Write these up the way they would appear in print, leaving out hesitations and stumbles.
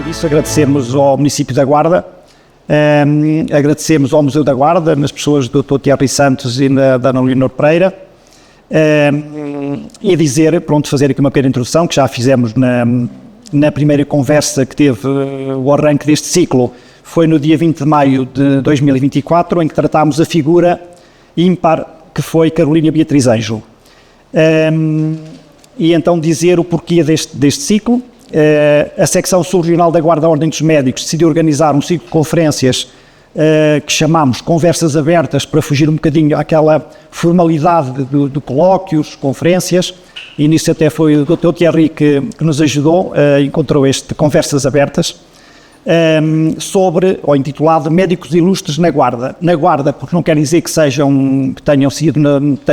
disso, agradecemos ao município da Guarda, agradecemos ao Museu da Guarda, nas pessoas do Dr. Thierry Santos e da Ana Leonor Pereira, e dizer, pronto, fazer aqui uma pequena introdução, que já fizemos na primeira conversa que teve o arranque deste ciclo, foi no dia 20 de maio de 2024, em que tratámos a figura ímpar que foi Carolina Beatriz Ângelo. E então dizer o porquê deste ciclo. A secção subregional da Guarda Ordem dos Médicos decidiu organizar um ciclo de conferências que chamámos Conversas Abertas, para fugir um bocadinho àquela formalidade de colóquios, conferências, e nisso até foi o Dr. Thierry que nos ajudou, encontrou este Conversas Abertas, ou intitulado Médicos Ilustres na Guarda. Na Guarda, porque não quer dizer que tenham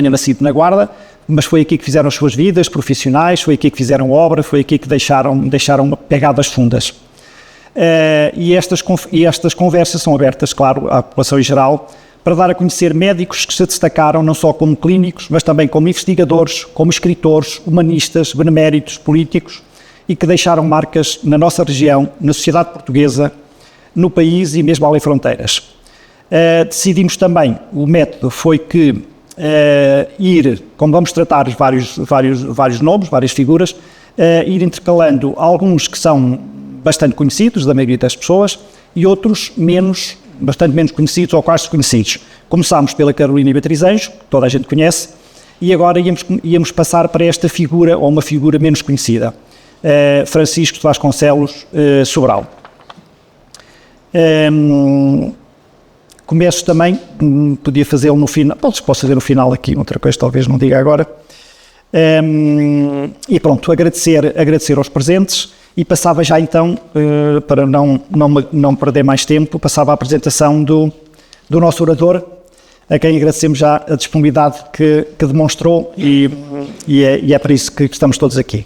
nascido na Guarda, mas foi aqui que fizeram as suas vidas profissionais, foi aqui que fizeram obra, foi aqui que deixaram pegadas fundas. E estas conversas são abertas, claro, à população em geral, para dar a conhecer médicos que se destacaram não só como clínicos, mas também como investigadores, como escritores, humanistas, beneméritos, políticos, e que deixaram marcas na nossa região, na sociedade portuguesa, no país e mesmo além fronteiras. Decidimos também, o método foi que como vamos tratar vários nomes, várias figuras, ir intercalando alguns que são bastante conhecidos da maioria das pessoas e outros bastante menos conhecidos ou quase desconhecidos. Começámos pela Carolina Beatriz Ângelo, que toda a gente conhece, e agora íamos passar para esta figura, ou uma figura menos conhecida, Francisco de Vasconcelos Sobral. Começo também, podia fazê-lo no final, posso fazer no final aqui, outra coisa talvez não diga agora, e pronto, agradecer aos presentes, e passava já então, para não perder mais tempo, passava a apresentação do nosso orador, a quem agradecemos já a disponibilidade que demonstrou, e é para isso que estamos todos aqui.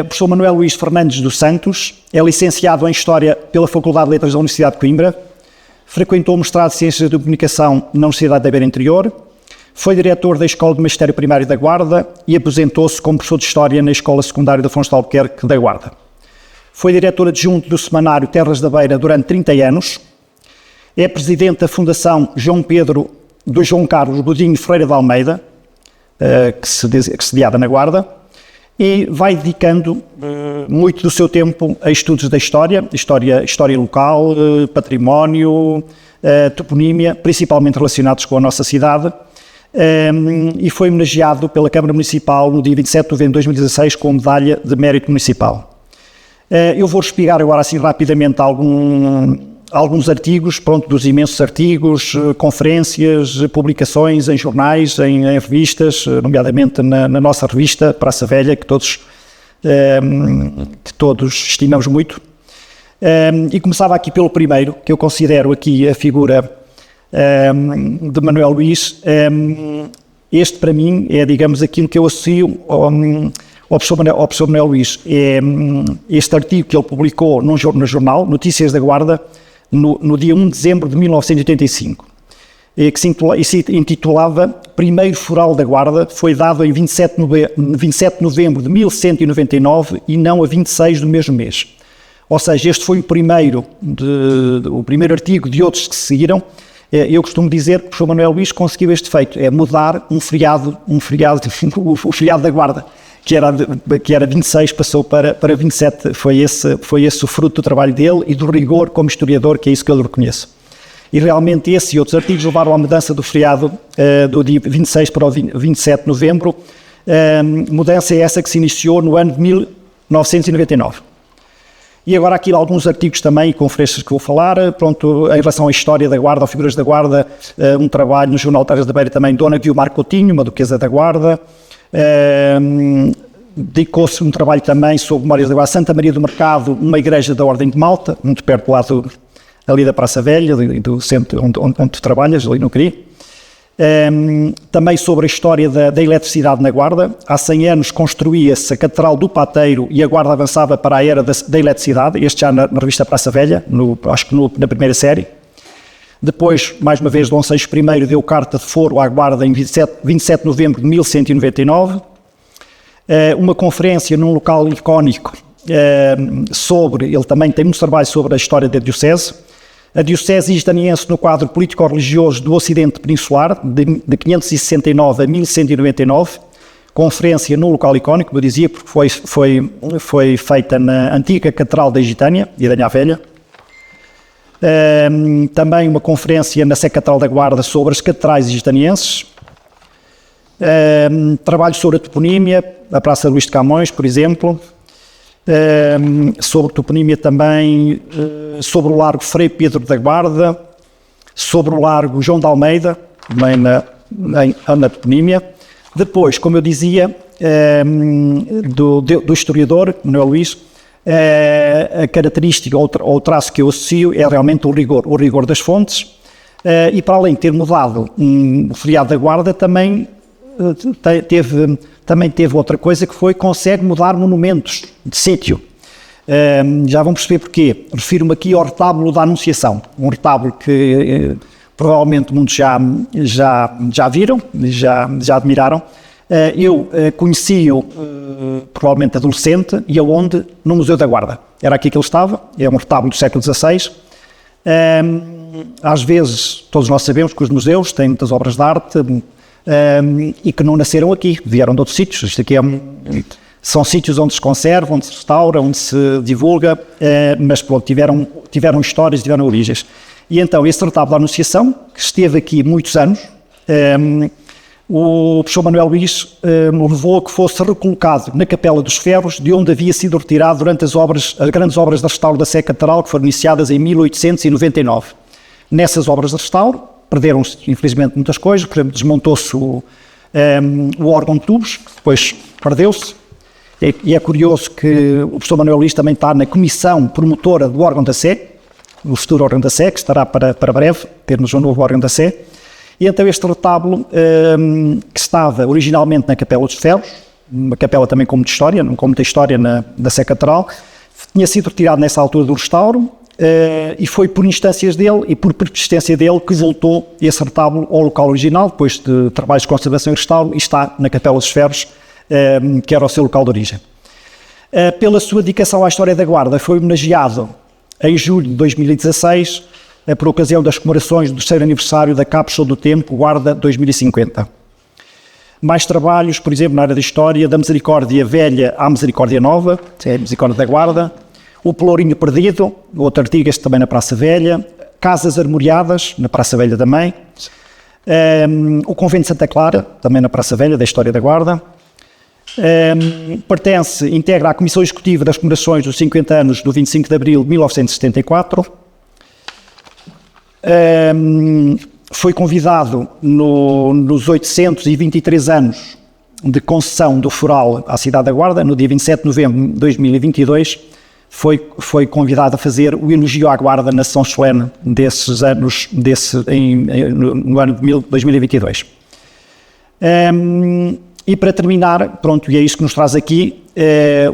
O professor Manuel Luís Fernandes dos Santos é licenciado em História pela Faculdade de Letras da Universidade de Coimbra, frequentou o mestrado de Ciências da Comunicação na Universidade da Beira Interior, foi diretor da Escola de Magistério Primário da Guarda e aposentou-se como professor de História na Escola Secundária de Afonso de Albuquerque da Guarda. Foi diretor adjunto do semanário Terras da Beira durante 30 anos, é presidente da Fundação João Pedro do João Carlos Godinho Ferreira de Almeida, que sediada na Guarda, e vai dedicando muito do seu tempo a estudos da história local, património, toponímia, principalmente relacionados com a nossa cidade, e foi homenageado pela Câmara Municipal no dia 27 de novembro de 2016 com a Medalha de Mérito Municipal. Eu vou espigar agora assim rapidamente alguns artigos, dos imensos artigos, conferências, publicações em jornais, em revistas, nomeadamente na nossa revista Praça Velha, que todos estimamos muito. E começava aqui pelo primeiro, que eu considero aqui a figura de Manuel Luís. Este, para mim, é, digamos, aquilo que eu associo ao professor Manuel Luís. É este artigo que ele publicou no jornal Notícias da Guarda, no dia 1 de dezembro de 1985, que se intitulava Primeiro Foral da Guarda, foi dado em 27 de novembro de 1199 e não a 26 do mesmo mês. Ou seja, este foi o primeiro artigo de outros que se seguiram. Eu costumo dizer que o professor Manuel Luís conseguiu este feito, é mudar o feriado da Guarda, que era 26, passou para 27, foi esse o fruto do trabalho dele e do rigor como historiador, que é isso que eu lhe reconheço. E realmente esse e outros artigos levaram à mudança do feriado do dia 26 para o 27 de novembro, mudança é essa que se iniciou no ano de 1999. E agora aqui alguns artigos também e conferências que vou falar, em relação à história da Guarda, ou figuras da Guarda, um trabalho no Jornal Terras da Beira também, Dona Guiomar Coutinho, uma duquesa da Guarda, dedicou-se um trabalho também sobre memórias da Guarda, Santa Maria do Mercado, uma igreja da Ordem de Malta, muito perto do lado ali da Praça Velha, do centro onde tu trabalhas, ali no CRI. Também sobre a história da eletricidade na Guarda. Há 100 anos construía-se a Catedral do Pateiro e a Guarda avançava para a era da eletricidade, este já na revista Praça Velha, acho que na primeira série. Depois, mais uma vez, Dom Seixo I deu carta de foro à Guarda em 27 de novembro de 1199. Uma conferência num local icónico ele também tem muito trabalho sobre a história da Diocese. A Diocese Isdaniense no quadro político-religioso do Ocidente Peninsular, de 569 a 1199, conferência no local icónico, como eu dizia, porque foi feita na antiga Catedral da Isdânia, Isdânia Velha. Também uma conferência na Sé Catedral da Guarda sobre as catedrais isdanienses. Trabalho sobre a toponímia, a Praça Luís de Camões, por exemplo. Sobre toponímia também, sobre o Largo Frei Pedro da Guarda, sobre o Largo João de Almeida, também na toponímia. Depois, como eu dizia, do historiador Manuel Luís, a característica ou o traço que eu associo é realmente o rigor das fontes, e para além de ter mudado o feriado da Guarda, também teve outra coisa, que consegue mudar monumentos de sítio. Já vão perceber porquê. Refiro-me aqui ao retábulo da Anunciação, um retábulo que provavelmente muitos já viram, já admiraram. Eu conheci-o provavelmente adolescente, e aonde? No Museu da Guarda. Era aqui que ele estava, é um retábulo do século XVI. Às vezes, todos nós sabemos que os museus têm muitas obras de arte, e que não nasceram aqui, vieram de outros sítios. Isto aqui são sítios onde se conserva, onde se restaura, onde se divulga, mas pronto, tiveram histórias, tiveram origens. E então, esse retábulo da Anunciação, que esteve aqui muitos anos, o professor Manuel Luís levou a que fosse recolocado na Capela dos Ferros, de onde havia sido retirado durante as grandes obras de restauro da Sé Catedral, que foram iniciadas em 1899. Nessas obras de restauro, perderam-se, infelizmente, muitas coisas. Por exemplo, desmontou-se o órgão de tubos, depois perdeu-se. E é curioso que o professor Manuel Luís também está na comissão promotora do órgão da Sé, o futuro órgão da Sé, que estará para breve, termos um novo órgão da Sé. E então este retábulo, que estava originalmente na Capela dos Ferros, uma capela também com muita história da Sé Catedral, tinha sido retirado nessa altura do restauro, e foi por instâncias dele e por persistência dele que voltou esse retábulo ao local original, depois de trabalhos de conservação e restauro, e está na Capela dos Ferros, que era o seu local de origem. Pela sua dedicação à história da Guarda, foi homenageado em julho de 2016, por ocasião das comemorações do 3º aniversário da Cápsula do Tempo Guarda 2050. Mais trabalhos, por exemplo, na área da história, da Misericórdia Velha à Misericórdia Nova, é a Misericórdia da Guarda, o Pelourinho Perdido, outro artigo, este também na Praça Velha, Casas Armoriadas, na Praça Velha também, o Convento de Santa Clara, também na Praça Velha, da História da Guarda. Integra a Comissão Executiva das comemorações dos 50 anos do 25 de Abril de 1974. Foi convidado nos 823 anos de concessão do Foral à cidade da Guarda, no dia 27 de novembro de 2022, foi convidado a fazer o elogio à Guarda na sessão solene desses anos, no ano de 2022. E para terminar, pronto, e é isso que nos traz aqui,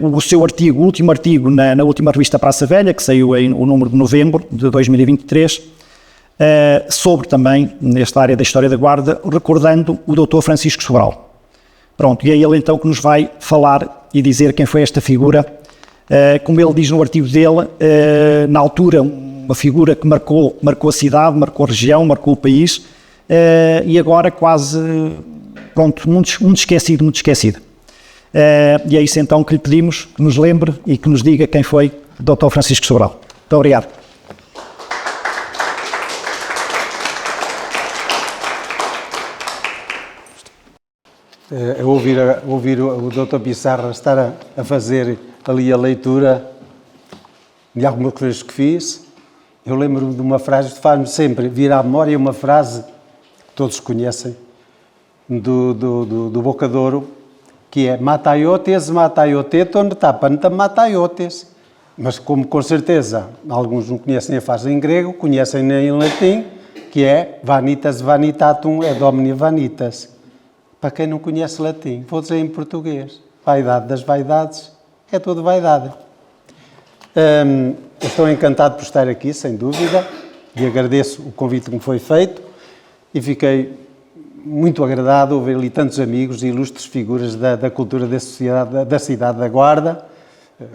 o seu artigo, o último artigo na última revista Praça Velha, que saiu o número de novembro de 2023, sobre também, nesta área da História da Guarda, recordando o Dr. Francisco Sobral. Pronto, e é ele então que nos vai falar e dizer quem foi esta figura, como ele diz no artigo dele, na altura uma figura que marcou a cidade, marcou a região, marcou o país, e agora quase, pronto, muito esquecido. E é isso então que lhe pedimos, que nos lembre e que nos diga quem foi o Dr. Francisco Sobral. Muito obrigado. A ouvir o Dr. Pissarra estar a fazer ali a leitura de algumas coisas que fiz, eu lembro-me de uma frase que faz-me sempre vir à memória, uma frase que todos conhecem, do Bocadouro, que é mataiotes, mataioteton, tapanta mataiotes. Mas como com certeza alguns não conhecem a frase em grego, conhecem em latim, que é vanitas vanitatum et omnia vanitas. Para quem não conhece latim, vou dizer em português, vaidade das vaidades é tudo vaidade. Estou encantado por estar aqui, sem dúvida, e agradeço o convite que me foi feito e fiquei muito agradado ao ver ali tantos amigos e ilustres figuras da cultura da sociedade, da cidade da Guarda,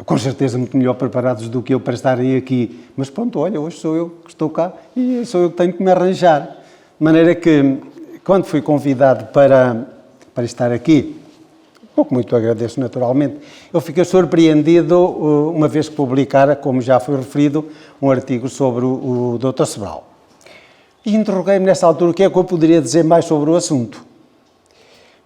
com certeza muito melhor preparados do que eu para estarem aqui. Mas pronto, olha, hoje sou eu que estou cá e sou eu que tenho que me arranjar. De maneira que, quando fui convidado para estar aqui, o que muito agradeço naturalmente, eu fiquei surpreendido uma vez que publicara, como já foi referido, um artigo sobre o Dr. Sobral. E interroguei-me nessa altura o que é que eu poderia dizer mais sobre o assunto.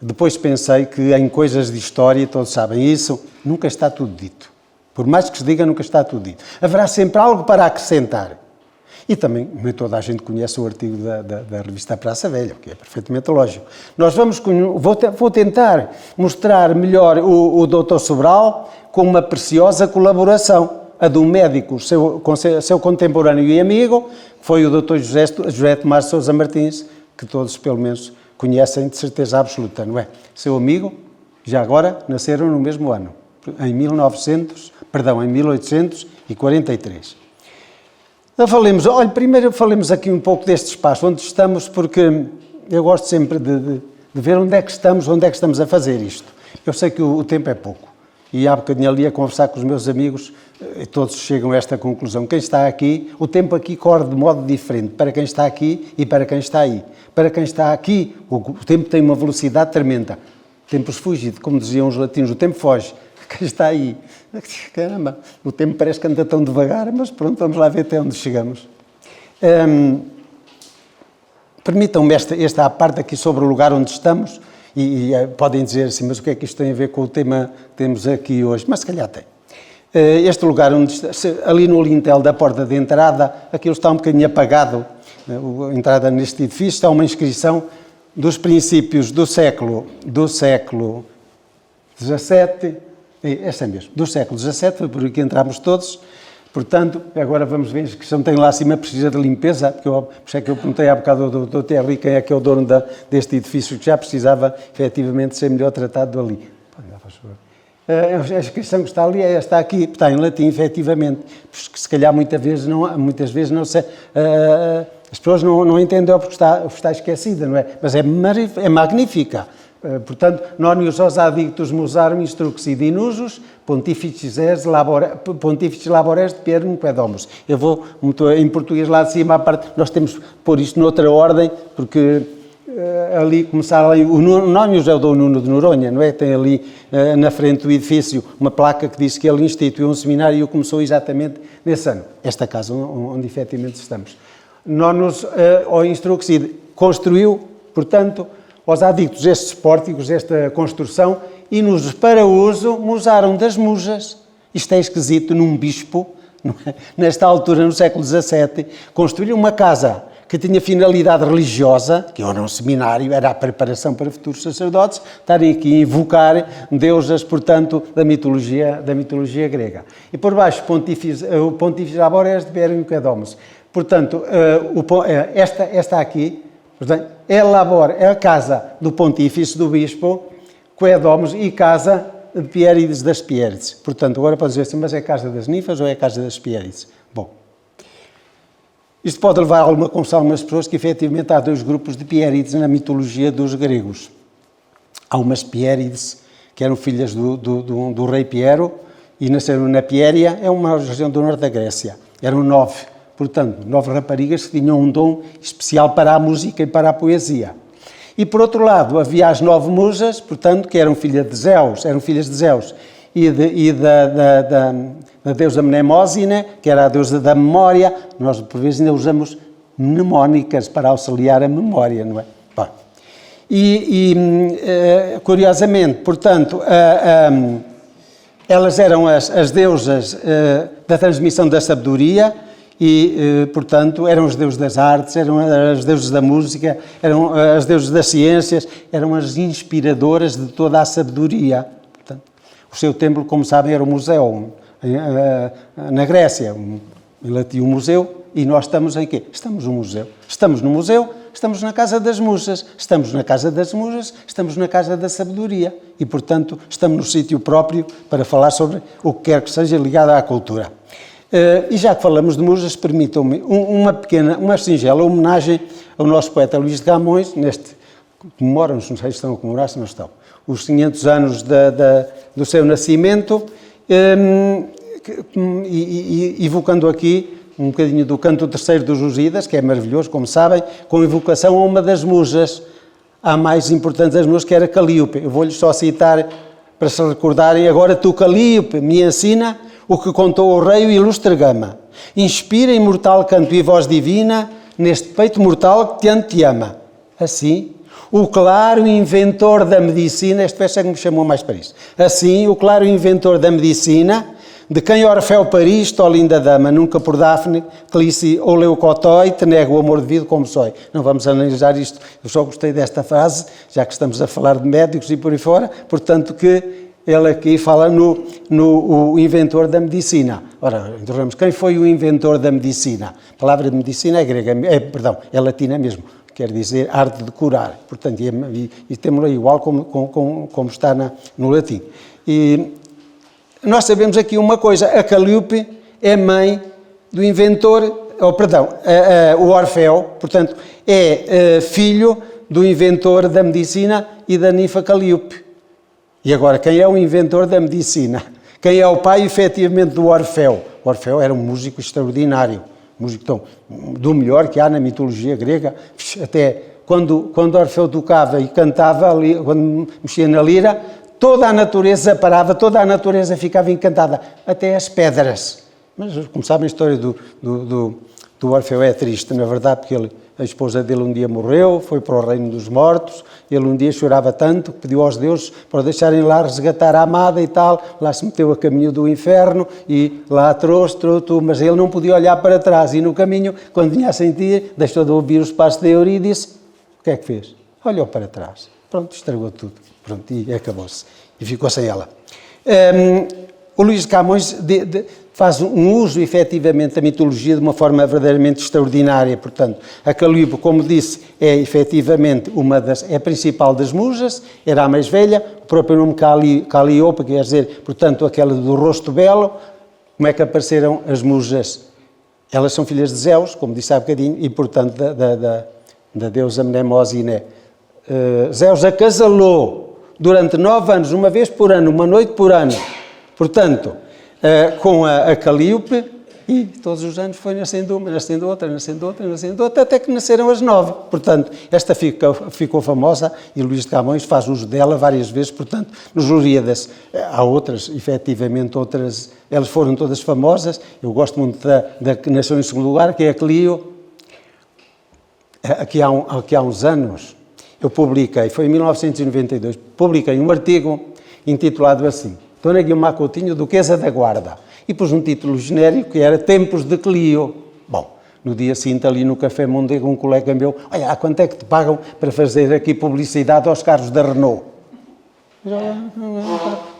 Depois pensei que em coisas de história, todos sabem isso, nunca está tudo dito. Por mais que se diga, nunca está tudo dito. Haverá sempre algo para acrescentar. E também, nem toda a gente conhece o artigo da revista Praça Velha, o que é perfeitamente lógico. Vou tentar mostrar melhor o Dr. Sobral com uma preciosa colaboração, a de um médico, seu contemporâneo e amigo, que foi o Dr. José Tomás de Sousa Martins, que todos, pelo menos, conhecem de certeza absoluta, não é? Seu amigo, já agora, nasceram no mesmo ano, em 1843. Primeiro falemos aqui um pouco deste espaço onde estamos, porque eu gosto sempre de ver onde é que estamos a fazer isto. Eu sei que o tempo é pouco, e há bocadinho ali a conversar com os meus amigos, todos chegam a esta conclusão. Quem está aqui, o tempo aqui corre de modo diferente para quem está aqui e para quem está aí. Para quem está aqui, o tempo tem uma velocidade tremenda. Tempos fugit, como diziam os latinos, o tempo foge. Quem está aí, caramba, o tempo parece que anda tão devagar, mas pronto, vamos lá ver até onde chegamos. Permitam-me esta parte aqui sobre o lugar onde estamos, e podem dizer assim, mas o que é que isto tem a ver com o tema que temos aqui hoje? Mas se calhar tem. Este lugar onde está, ali no lintel da porta de entrada, aquilo está um bocadinho apagado, a entrada neste edifício, está uma inscrição dos princípios do século XVII, esta é mesmo, do século XVII, foi por aqui entramos todos, portanto, agora vamos ver, a inscrição tem lá acima, precisa de limpeza, por isso é que eu perguntei há bocado do Dr. Terry quem é que é o dono deste edifício, que já precisava, efetivamente, ser melhor tratado ali. A inscrição que está ali, está aqui, está em latim, efetivamente, porque se calhar muitas vezes não sei, as pessoas não entendem porque está esquecida, não é? Mas é magnífica. Portanto, nonius os adictus musarum instruxidi nusus, pontificis labores de Pierre Quedomus. Eu vou, em português lá de cima, à parte, nós temos que pôr isto noutra ordem, porque ali começar ali, o nonius é o Dom Nuno de Noronha, não é? Tem ali na frente do edifício uma placa que diz que ele instituiu um seminário e começou exatamente nesse ano. Esta casa onde efetivamente estamos. Nonus o instruxidi construiu, portanto, os adictos estes pórticos, esta construção, e nos para uso musaram das musas. Isto é esquisito num bispo, não é? Nesta altura, no século XVII, construir uma casa que tinha finalidade religiosa, que era um seminário, era a preparação para futuros sacerdotes, estarem aqui a invocar deusas, portanto, da mitologia grega. E por baixo, o Pontífice Labores de Pierre Quedomus. Portanto, esta aqui, portanto, é a casa do Pontífice, do Bispo, Quedomus, e casa de Pierides das Pierides. Portanto, agora pode dizer assim, mas é a casa das ninfas ou é a casa das Pierides? Bom, isto pode levar a alguma confusão a algumas pessoas que, efetivamente, há dois grupos de Pierides na mitologia dos gregos. Há umas Pierides, que eram filhas do rei Piero, e nasceram na Pieria, é uma região do norte da Grécia. Eram 9. Portanto, 9 raparigas que tinham um dom especial para a música e para a poesia. E, por outro lado, havia as 9 musas, portanto, que eram filhas de Zeus e da deusa Mnemósine, que era a deusa da memória. Nós, por vezes, ainda usamos mnemónicas para auxiliar a memória, não é? Bom, curiosamente, portanto, elas eram as deusas da transmissão da sabedoria, e, portanto, eram os deuses das artes, eram as deusas da música, eram as deusas das ciências, eram as inspiradoras de toda a sabedoria. Portanto, o seu templo, como sabem, era o Museu, na Grécia, em latim o museu, e nós estamos em quê? Estamos no museu. Estamos no museu, estamos na Casa das Musas. Estamos na Casa das Musas, estamos na Casa da Sabedoria. E, portanto, estamos no sítio próprio para falar sobre o que quer que seja ligado à cultura. E já que falamos de musas, permitam-me uma singela homenagem ao nosso poeta Luís de Camões, comemoram-se, não sei se estão a comemorar, se não estão, os 500 anos do seu nascimento, evocando aqui um bocadinho do canto terceiro dos Lusíadas, que é maravilhoso, como sabem, com evocação a uma das musas, a mais importante das musas, que era Calíope. Eu vou-lhes só citar, para se recordarem: agora tu, Calíope, me ensina o que contou o rei o ilustre Gama. Inspira imortal canto e voz divina neste peito mortal que tanto te ama. Assim, o claro inventor da medicina, este verso é que me chamou mais para isso. Assim, o claro inventor da medicina, de quem Orfeu pariste, ó linda dama, nunca por Dafne, Clíci ou Leucotói, te nega o amor devido como sói. Não vamos analisar isto, eu só gostei desta frase, já que estamos a falar de médicos e por aí fora, portanto que ele aqui fala no inventor da medicina. Ora, interrogamos, quem foi o inventor da medicina? A palavra de medicina é grega, é latina mesmo, quer dizer arte de curar, portanto, e temos-la igual como está no latim. E nós sabemos aqui uma coisa: a Calíope é mãe do inventor, o Orfeu, portanto, é filho do inventor da medicina e da ninfa Calíope. E agora, quem é o inventor da medicina? Quem é o pai, efetivamente, do Orfeu? O Orfeu era um músico extraordinário, músico do melhor que há na mitologia grega. Até quando Orfeu tocava e cantava, ali, quando mexia na lira, toda a natureza parava, toda a natureza ficava encantada, até as pedras. Mas, como sabem, a história do Orfeu é triste, na verdade, porque a esposa dele um dia morreu, foi para o reino dos mortos, ele um dia chorava tanto que pediu aos deuses para o deixarem lá resgatar a amada e tal, lá se meteu a caminho do inferno e lá trouxe, mas ele não podia olhar para trás e no caminho, quando vinha a sentir, deixou de ouvir os passos de Eurídice, o que é que fez? Olhou para trás, pronto, estragou tudo, pronto, e acabou-se, e ficou sem ela. O Luís de Camões faz um uso, efetivamente, da mitologia de uma forma verdadeiramente extraordinária. Portanto, a Calíope, como disse, é efetivamente é a principal das musas, era a mais velha, o próprio nome Calíope, quer dizer, portanto, aquela do rosto belo. Como é que apareceram as musas? Elas são filhas de Zeus, como disse há bocadinho, e, portanto, da deusa Mnemosyne. Zeus acasalou durante 9 anos, uma vez por ano, uma noite por ano, portanto, com a Calíope, e todos os anos foi nascendo uma, nascendo outra, até que nasceram as 9. Portanto, esta ficou famosa e Luís de Camões faz uso dela várias vezes, portanto, nos Lusíadas. Há outras, efetivamente, outras, elas foram todas famosas. Eu gosto muito da que nasceu em segundo lugar, que é a Clio. Aqui há uns anos, eu publiquei, foi em 1992, publiquei um artigo intitulado assim: Dona Guiomar Coutinho, Duquesa da Guarda, e pus um título genérico que era Tempos de Clio. Bom, no dia seguinte, ali no Café Mondego, um colega meu: olha, quanto é que te pagam para fazer aqui publicidade aos carros da Renault?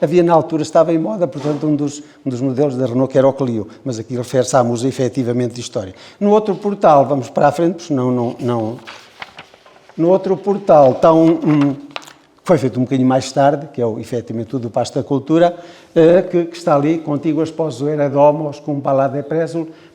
Havia na altura, estava em moda, portanto, um dos modelos da Renault, que era o Clio, mas aqui refere-se à musa, efetivamente, de história. No outro portal, vamos para a frente, porque senão não... No outro portal está foi feito um bocadinho mais tarde, que é efetivamente o do Pasto da Cultura, que está ali: contíguas pós-era domos, cum palade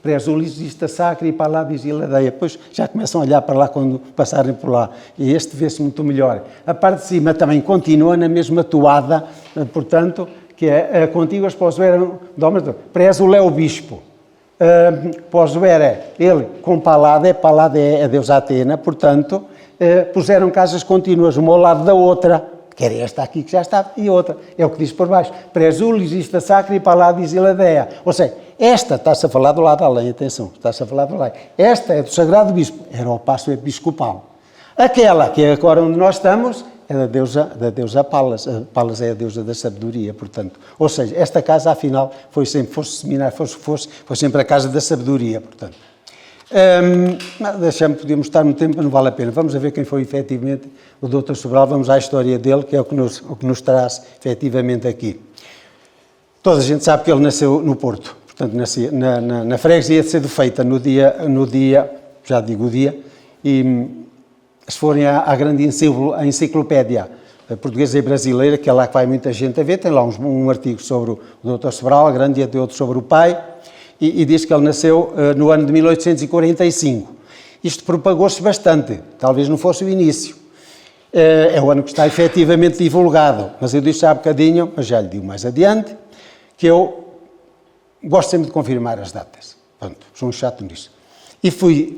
presulis vista sacra e paladis iladeia. Depois já começam a olhar para lá quando passarem por lá, e este vê-se muito melhor. A parte de cima também continua na mesma toada, portanto, que é contíguas pós-era domos, presul é o bispo. Pós-era ele com palade é a deusa Atena, portanto, puseram casas contínuas, uma ao lado da outra, que era esta aqui que já estava, e outra, é o que diz por baixo: presulis ista sacra e paladis iladeia. Ou seja, esta está-se a falar do lado além, atenção, está-se a falar do lado. Esta é do Sagrado Bispo, era o passo episcopal. Aquela, que é agora onde nós estamos, é da deusa Palas. Palas é a deusa da sabedoria, portanto. Ou seja, esta casa, afinal, foi sempre a casa da sabedoria, portanto. Podíamos estar muito tempo, mas não vale a pena. Vamos a ver quem foi efetivamente o Dr. Sobral, vamos à história dele, que é o que nos traz efetivamente aqui. Toda a gente sabe que ele nasceu no Porto, portanto, nasceu na freguesia de Sedufeita, no dia, já digo o dia, e se forem à grande enciclopédia portuguesa e brasileira, que é lá que vai muita gente a ver, tem lá um artigo sobre o Dr. Sobral, a grande, e outro sobre o pai, e diz que ele nasceu no ano de 1845. Isto propagou-se bastante, talvez não fosse o início. É o ano que está efetivamente divulgado, mas eu disse há bocadinho, mas já lhe digo mais adiante, que eu gosto sempre de confirmar as datas. Pronto, sou um chato nisso. E fui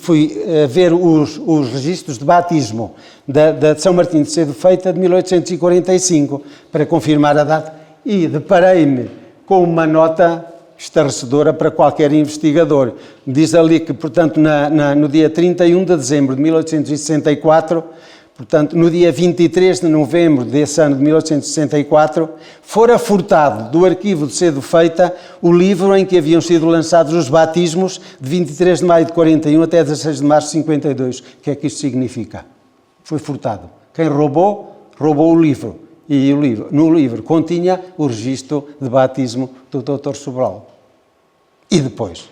ver os registros de batismo de São Martim de Cedo Feita de 1845 para confirmar a data e deparei-me com uma nota estarrecedora para qualquer investigador. Diz ali que, portanto, no dia 31 de dezembro de 1864, portanto, no dia 23 de novembro desse ano de 1864, fora furtado do arquivo de Cedo Feita o livro em que haviam sido lançados os batismos de 23 de maio de 41 até 16 de março de 52. O que é que isto significa? Foi furtado. Quem roubou o livro. E no livro continha o registro de batismo do Dr. Sobral. E depois?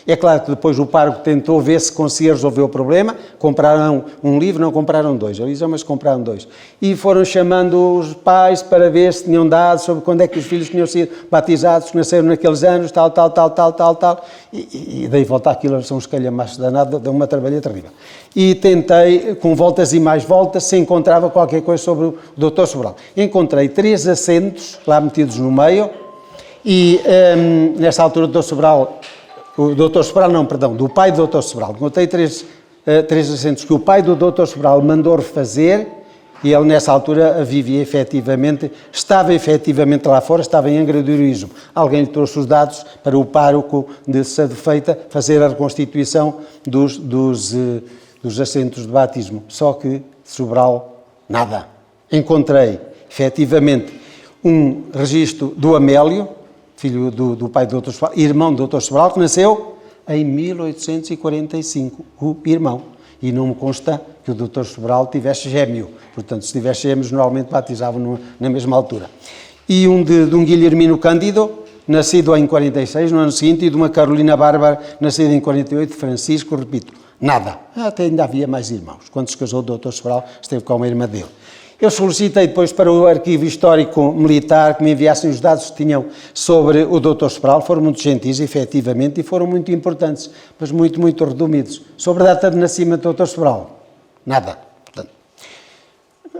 É claro que depois o pároco tentou ver se conseguia resolver o problema, compraram um livro, não compraram dois, mas compraram dois. E foram chamando os pais para ver se tinham dados sobre quando é que os filhos tinham sido batizados, que nasceram naqueles anos, tal. E daí volta aquilo, são uns calhamaços danados, deu uma trabalha terrível. E tentei, com voltas e mais voltas, se encontrava qualquer coisa sobre o Dr. Sobral. Encontrei 3 assentos lá metidos no meio, e nessa altura do pai do Dr. Sobral, encontrei três assentos que o pai do Dr. Sobral mandou refazer, e ele nessa altura vivia estava efetivamente lá fora, estava em Angra-do-Heroísmo. Alguém lhe trouxe os dados para o pároco de Cedo Feita fazer a reconstituição dos assentos de batismo. Só que Sobral, nada. Encontrei efetivamente um registro do Amélio, filho do pai do Dr. Sobral, irmão do Dr. Sobral, que nasceu em 1845, o irmão. E não me consta que o Dr. Sobral tivesse gêmeo. Portanto, se tivesse gêmeos, normalmente batizavam na mesma altura. E um de um Guilhermino Cândido, nascido em 46, no ano seguinte, e de uma Carolina Bárbara, nascida em 48, Francisco, repito, nada. Até ainda havia mais irmãos. Quando se casou o Dr. Sobral, esteve com uma irmã dele. Eu solicitei depois para o Arquivo Histórico Militar que me enviassem os dados que tinham sobre o Dr. Sobral. Foram muito gentis, efetivamente, e foram muito importantes, mas muito, muito redumidos. Sobre a data de nascimento do Dr. Sobral, nada. Portanto,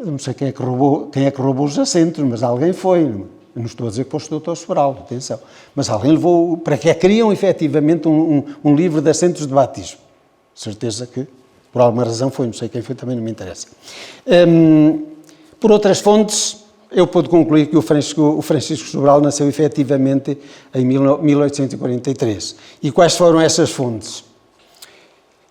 não sei quem é que roubou os assentos, mas alguém foi. Não estou a dizer que fosse o Dr. Sobral, atenção. Mas alguém levou, para que queriam efetivamente um livro de assentos de batismo. Certeza que, por alguma razão, foi, não sei quem foi, também não me interessa. Por outras fontes, eu pude concluir que o Francisco Sobral nasceu efetivamente em 1843. E quais foram essas fontes?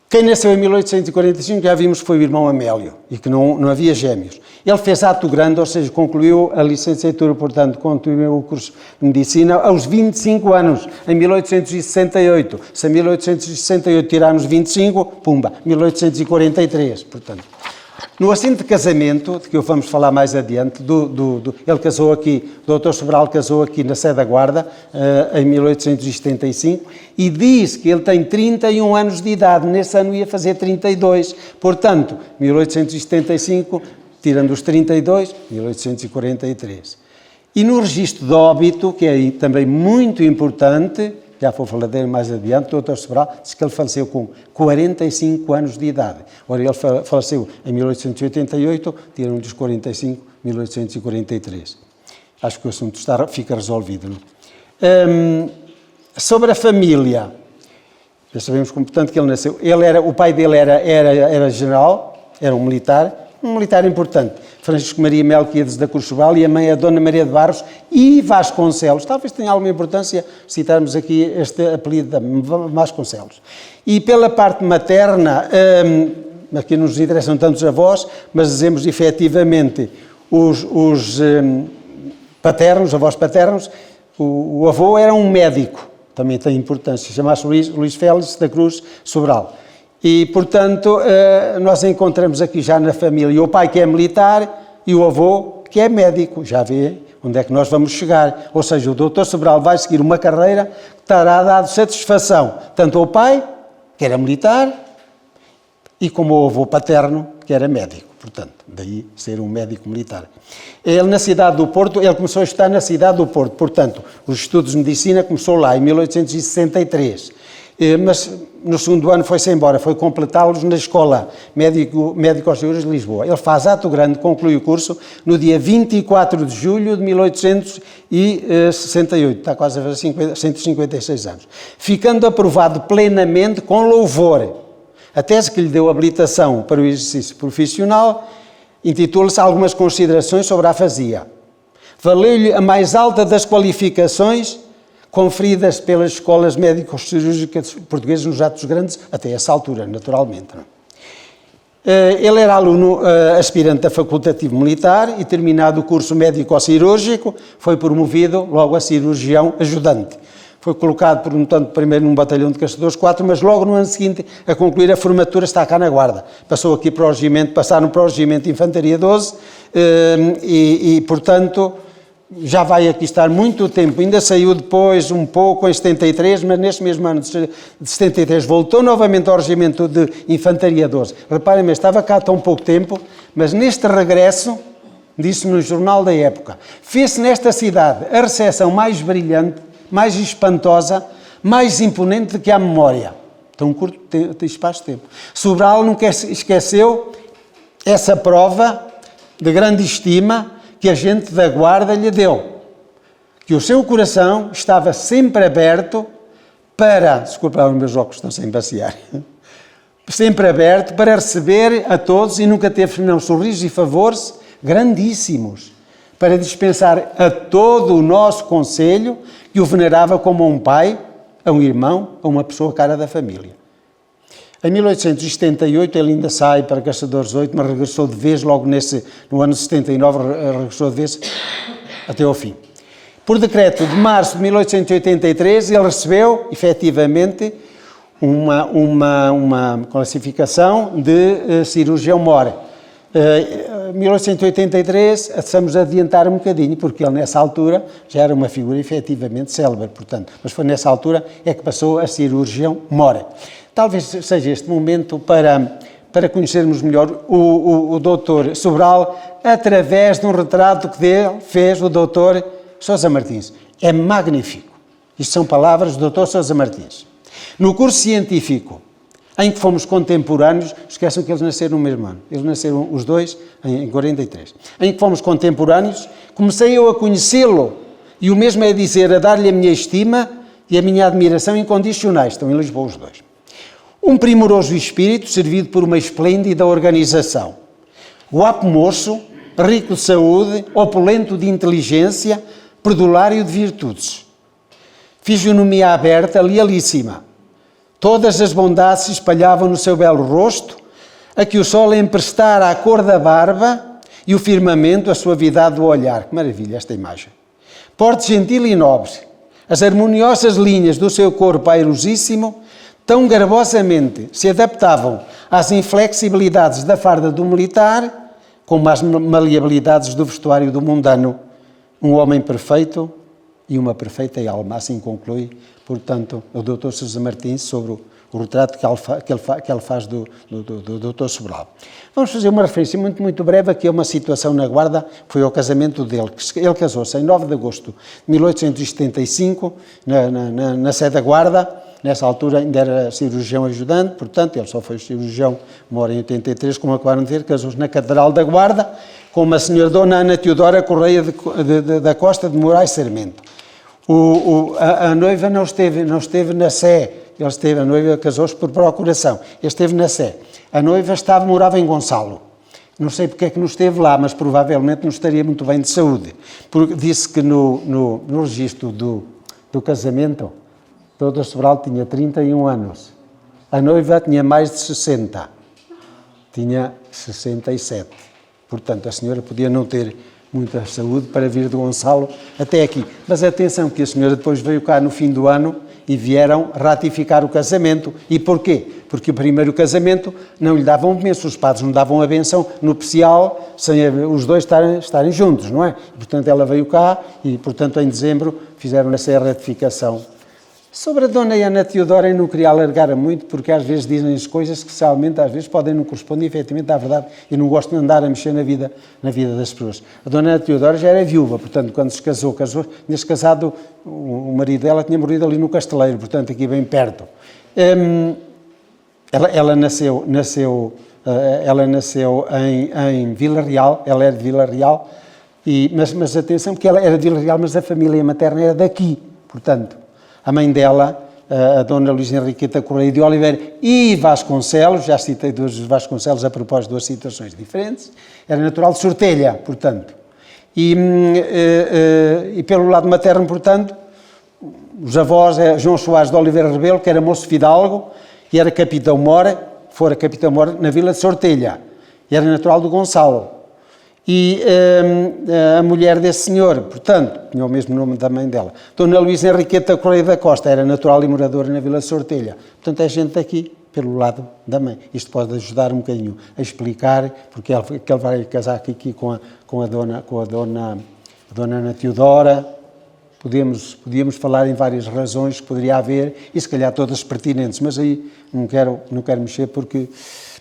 Quem nasceu em 1845, já vimos que foi o irmão Amélio, e que não havia gêmeos. Ele fez ato grande, ou seja, concluiu a licenciatura, portanto, concluiu o curso de Medicina aos 25 anos, em 1868. Se em 1868 tirarmos 25, pumba, 1843, portanto. No assento de casamento, de que vamos falar mais adiante, ele casou aqui, o Dr. Sobral casou aqui na Sé da Guarda, em 1875, e diz que ele tem 31 anos de idade, nesse ano ia fazer 32, portanto, 1875, tirando os 32, 1843. E no registro de óbito, que é também muito importante, já vou falar dele mais adiante, o Dr. Sobral diz que ele faleceu com 45 anos de idade. Ora, ele faleceu em 1888, tiram dos 45, 1843. Acho que o assunto fica resolvido. Não? Sobre a família, já sabemos, portanto, que ele nasceu. O pai dele era general, era um militar importante. Francisco Maria Melquiades da Cruz Sobral, e a mãe é a Dona Maria de Barros e Vasconcelos. Talvez tenha alguma importância citarmos aqui este apelido de Vasconcelos. E pela parte materna, aqui não nos interessam tanto os avós, mas dizemos efetivamente os avós paternos, o avô era um médico, também tem importância, chama-se Luís Félix da Cruz Sobral. E, portanto, nós encontramos aqui já na família o pai que é militar e o avô que é médico. Já vê onde é que nós vamos chegar. Ou seja, o Dr. Sobral vai seguir uma carreira que terá dado satisfação tanto ao pai, que era militar, e como ao avô paterno, que era médico. Portanto, daí ser um médico militar. Ele na cidade do Porto, ele começou a estudar na cidade do Porto. Portanto, os estudos de medicina começou lá em 1863. Mas no segundo ano foi-se embora, foi completá-los na Escola Médico-Cirúrgica de Lisboa. Ele faz ato grande, conclui o curso no dia 24 de julho de 1868, está quase a fazer 156 anos, ficando aprovado plenamente com louvor. A tese que lhe deu habilitação para o exercício profissional intitula-se Algumas considerações sobre a afasia. Valeu-lhe a mais alta das qualificações conferidas pelas escolas médico-cirúrgicas portuguesas nos atos grandes, até essa altura, naturalmente. Ele era aluno aspirante da Facultativo Militar e, terminado o curso médico-cirúrgico, foi promovido logo a cirurgião ajudante. Foi colocado, portanto, primeiro num batalhão de caçadores 4, mas logo no ano seguinte, a concluir a formatura, está cá na Guarda. Passou aqui para o regimento, passaram para o regimento de Infantaria 12 portanto, já vai aqui estar muito tempo. Ainda saiu depois um pouco em 73, mas neste mesmo ano de 73 voltou novamente ao regimento de Infantaria 12. Reparem, estava cá há tão pouco tempo, mas neste regresso, disse no jornal da época, fez-se nesta cidade a recepção mais brilhante, mais espantosa, mais imponente do que a memória. Tão curto espaço de tempo. Sobral nunca esqueceu essa prova de grande estima que a gente da Guarda lhe deu. Que o seu coração estava sempre aberto para... Desculpa, os meus óculos estão sem basear. Sempre aberto para receber a todos e nunca teve senão sorrisos e favores grandíssimos para dispensar a todo o nosso conselho que o venerava como a um pai, a um irmão, a uma pessoa cara da família. Em 1878 ele ainda sai para Caçadores 8, mas regressou de vez logo no ano 79, regressou de vez até ao fim. Por decreto de março de 1883 ele recebeu, efetivamente, uma classificação de cirurgião-mor. 1883, estamos a adiantar um bocadinho, porque ele nessa altura já era uma figura efetivamente célebre, portanto, mas foi nessa altura é que passou a cirurgião-mor. Talvez seja este momento para conhecermos melhor o doutor Sobral através de um retrato que dele fez o doutor Sousa Martins. É magnífico. Isto são palavras do doutor Sousa Martins. No curso científico, em que fomos contemporâneos, esqueçam que eles nasceram no mesmo ano, eles nasceram os dois em 43, em que fomos contemporâneos, comecei eu a conhecê-lo, e o mesmo é dizer, a dar-lhe a minha estima e a minha admiração incondicionais, estão em Lisboa os dois. Um primoroso espírito, servido por uma esplêndida organização. Guapo moço, rico de saúde, opulento de inteligência, perdulário de virtudes. Fisionomia aberta, lealíssima. Todas as bondades se espalhavam no seu belo rosto, a que o sol emprestara a cor da barba e o firmamento a suavidade do olhar. Que maravilha esta imagem. Porte gentil e nobre, as harmoniosas linhas do seu corpo airosíssimo tão garbosamente se adaptavam às inflexibilidades da farda do militar, como às maleabilidades do vestuário do mundano. Um homem perfeito e uma perfeita alma, assim conclui, portanto, o Dr. Sousa Martins sobre o retrato que ele faz do Dr. Sobral. Vamos fazer uma referência muito breve aqui a uma situação na Guarda, foi ao casamento dele. Ele casou-se em 9 de agosto de 1875, na sede da Guarda. Nessa altura ainda era cirurgião ajudante, portanto, ele só foi cirurgião, mora em 83, como acabaram de ver, casou-se na Catedral da Guarda, com a senhora Dona Ana Teodora Correia da Costa de Moraes Sarmento. A noiva não esteve na Sé, a noiva casou-se por procuração, ele esteve na Sé. A noiva morava em Gonçalo. Não sei porque é que não esteve lá, mas provavelmente não estaria muito bem de saúde. Porque disse que no registro do casamento, o Dr. Sobral tinha 31 anos. A noiva tinha mais de 60. Tinha 67. Portanto, a senhora podia não ter muita saúde para vir de Gonçalo até aqui. Mas atenção que a senhora depois veio cá no fim do ano e vieram ratificar o casamento. E porquê? Porque o primeiro casamento não lhe davam bênção, os padres não davam a bênção nupcial sem os dois estarem juntos, não é? E, portanto, ela veio cá e, portanto, em dezembro fizeram essa ratificação. Sobre a Dona Ana Teodora eu não queria alargar muito, porque às vezes dizem-se coisas que realmente às vezes podem não corresponder efetivamente à verdade e não gosto de andar a mexer na vida das pessoas. A Dona Ana Teodora já era viúva, portanto, quando se casou, tinha-se casado, o marido dela tinha morrido ali no Casteleiro, portanto, aqui bem perto. Ela nasceu em Vila Real, ela era de Vila Real, mas atenção, porque ela era de Vila Real, mas a família materna era daqui, portanto, a mãe dela, a dona Luísa Henriqueta Correia de Oliveira e Vasconcelos, já citei duas Vasconcelos a propósito de duas situações diferentes, era natural de Sortelha, portanto, e pelo lado materno, portanto, os avós, João Soares de Oliveira Rebelo, que era moço fidalgo, e era capitão-mora, fora capitão-mora na vila de Sortelha, e era natural do Gonçalo. E a mulher desse senhor, portanto, tinha o mesmo nome da mãe dela, Dona Luísa Henriqueta Correia da Costa, era natural e moradora na vila de Sortelha. Portanto, é gente daqui, pelo lado da mãe. Isto pode ajudar um bocadinho a explicar, porque ele vai casar aqui com a dona Ana Teodora. Podíamos falar em várias razões que poderia haver, e se calhar todas pertinentes, mas aí não quero mexer, porque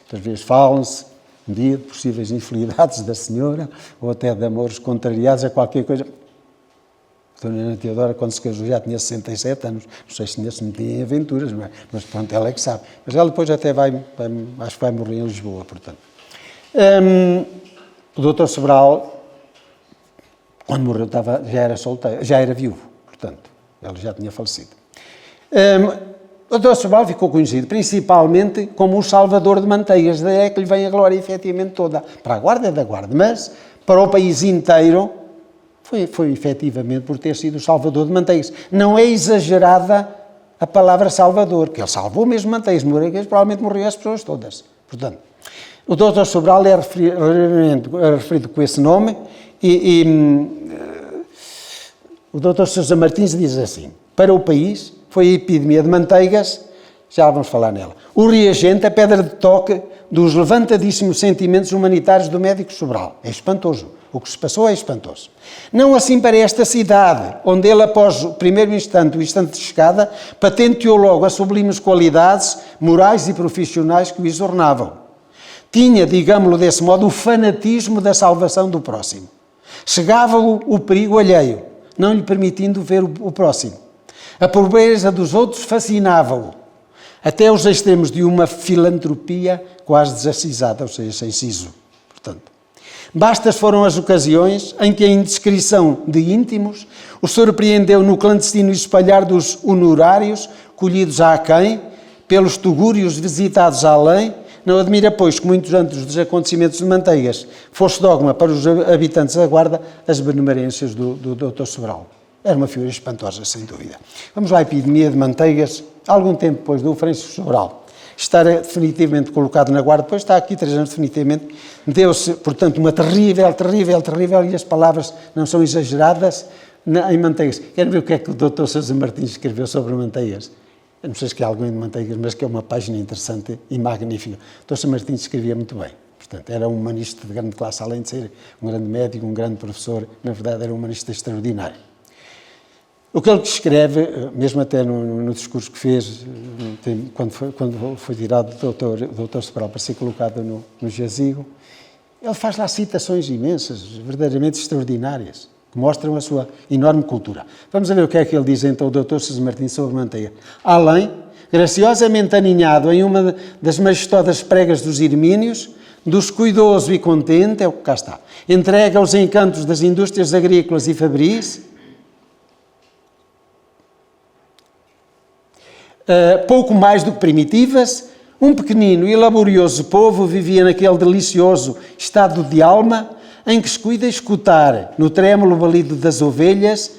muitas vezes falam-se um dia de possíveis infidelidades da senhora, ou até de amores contrariados a qualquer coisa. A dona Ana Teodora, quando se casou, já tinha 67 anos, não sei se ainda se metia em aventuras, não é? Mas pronto, ela é que sabe. Mas ela depois até acho que vai morrer em Lisboa, portanto. O doutor Sobral, quando morreu, já era solteiro, já era viúvo, portanto, ele já tinha falecido. O doutor Sobral ficou conhecido principalmente como o salvador de manteigas, daí é que lhe vem a glória efetivamente toda, para a guarda da guarda, mas para o país inteiro foi efetivamente por ter sido o salvador de manteigas. Não é exagerada a palavra salvador, que ele salvou mesmo manteigas, provavelmente morreu as pessoas todas. Portanto, o doutor Sobral é referido com esse nome, o doutor Sousa Martins diz assim: para o país foi a epidemia de manteigas, já vamos falar nela, o reagente, a pedra de toque dos levantadíssimos sentimentos humanitários do médico Sobral. É espantoso, o que se passou é espantoso. Não assim para esta cidade, onde ele, após o primeiro instante, o instante de chegada, patenteou logo as sublimes qualidades morais e profissionais que o exornavam. Tinha, digámos-lo desse modo, o fanatismo da salvação do próximo. Chegava-o o perigo alheio, não lhe permitindo ver o próximo. A pobreza dos outros fascinava-o, até os extremos de uma filantropia quase desacisada, ou seja, sem siso. Portanto, bastas foram as ocasiões em que a indiscrição de íntimos o surpreendeu no clandestino espalhar dos honorários colhidos a aquém, pelos tugúrios visitados além. Não admira, pois, que muitos antes dos acontecimentos de Manteigas fosse dogma para os habitantes da Guarda as benemerências do Dr. Sobral. Era uma figura espantosa, sem dúvida. Vamos lá à epidemia de Manteigas, algum tempo depois do Francisco Sobral estar definitivamente colocado na Guarda, depois está aqui 3 anos definitivamente, deu-se, portanto, uma terrível, e as palavras não são exageradas, em Manteigas. Quero ver o que é que o Dr. Sousa Martins escreveu sobre Manteigas. Eu não sei se é alguém de Manteigas, mas que é uma página interessante e magnífica. O Dr. Sousa Martins escrevia muito bem. Portanto, era um humanista de grande classe, além de ser um grande médico, um grande professor, na verdade era um humanista extraordinário. O que ele escreve, mesmo até no discurso que fez, quando foi tirado do Dr. Sobral para ser colocado no jazigo, ele faz lá citações imensas, verdadeiramente extraordinárias, que mostram a sua enorme cultura. Vamos ver o que é que ele diz então o Dr. Sousa Martins sobre Manteiga. Além, graciosamente aninhado em uma das majestosas pregas dos Irmínios, dos cuidoso e contente, é o que cá está, entrega aos encantos das indústrias agrícolas e fabris, pouco mais do que primitivas, um pequenino e laborioso povo vivia naquele delicioso estado de alma em que se cuida escutar no trêmulo balido das ovelhas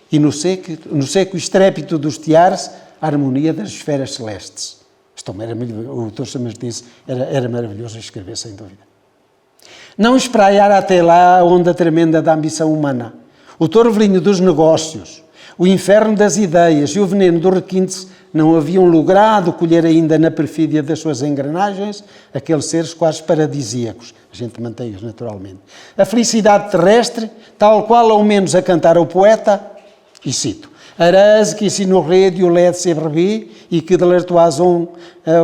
e no seco estrépito dos tiares a harmonia das esferas celestes. Isto era maravilhoso. O Dr. Sousa Martins era maravilhoso a escrever, sem dúvida. Não espraiar até lá a onda tremenda da ambição humana, o torvelinho dos negócios, o inferno das ideias e o veneno do requinte não haviam logrado colher ainda na perfídia das suas engrenagens aqueles seres quase paradisíacos, a gente mantém-os naturalmente. A felicidade terrestre, tal qual ao menos a cantara o poeta, e cito, Arase qui si nourrit du lait de ses brebis e que de leur toison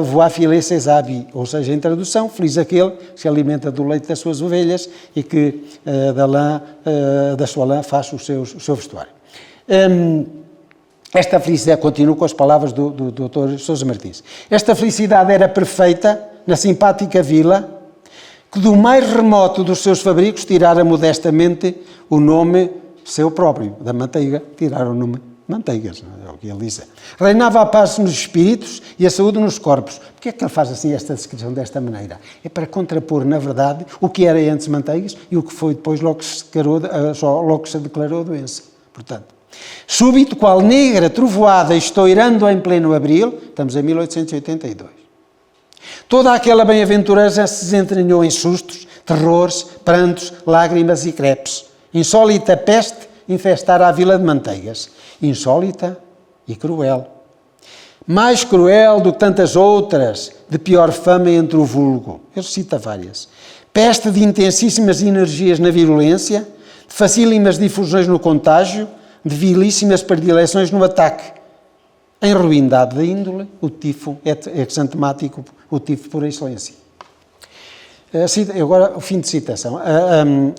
voit filer ses habits. Ou seja, em tradução, feliz aquele que se alimenta do leite das suas ovelhas e que da sua lã faz o seu vestuário. esta felicidade, continuo com as palavras do Dr. Sousa Martins, esta felicidade era perfeita na simpática vila, que do mais remoto dos seus fabricos tirara modestamente o nome seu próprio, da manteiga, tiraram o nome manteigas, é o que ele diz. Reinava a paz nos espíritos e a saúde nos corpos. Porquê é que ele faz assim esta descrição desta maneira? É para contrapor, na verdade, o que era antes manteigas e o que foi depois logo que se declarou a doença. Portanto, súbito, qual negra trovoada estourando em pleno abril, estamos em 1882. Toda aquela bem-aventurança se desentranhou em sustos, terrores, prantos, lágrimas e crepes. Insólita peste infestara a vila de Manteigas. Insólita e cruel. Mais cruel do que tantas outras, de pior fama entre o vulgo. Ele cita várias. Peste de intensíssimas energias na virulência, de facílimas difusões no contágio, de vilíssimas predileções no ataque. Em ruindade da índole, o tifo é exantemático, o tifo por excelência. Agora, o fim de citação.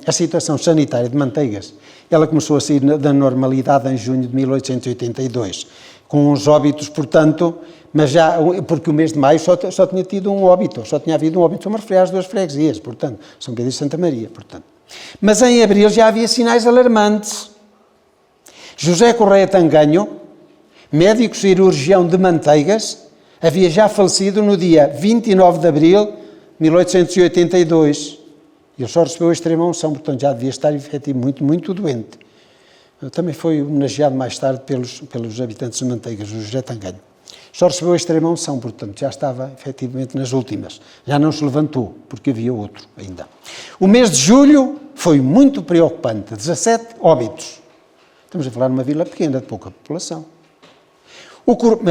A situação sanitária de Manteigas, ela começou a sair da normalidade em junho de 1882, com uns óbitos, portanto, mas já, porque o mês de maio só tinha tido um óbito, só tinha havido um óbito, estou-me a referir às duas freguesias, portanto, São Pedro e Santa Maria, portanto. Mas em abril já havia sinais alarmantes. José Correia Tanganho, médico cirurgião de Manteigas, havia já falecido no dia 29 de abril de 1882. Ele só recebeu a extrema unção, portanto já devia estar efetivamente muito doente. Também foi homenageado mais tarde pelos habitantes de Manteigas, o José Tanganho. Só recebeu a extrema unção, portanto já estava efetivamente nas últimas. Já não se levantou, porque havia outro ainda. O mês de julho foi muito preocupante, 17 óbitos. Estamos a falar de uma vila pequena, de pouca população.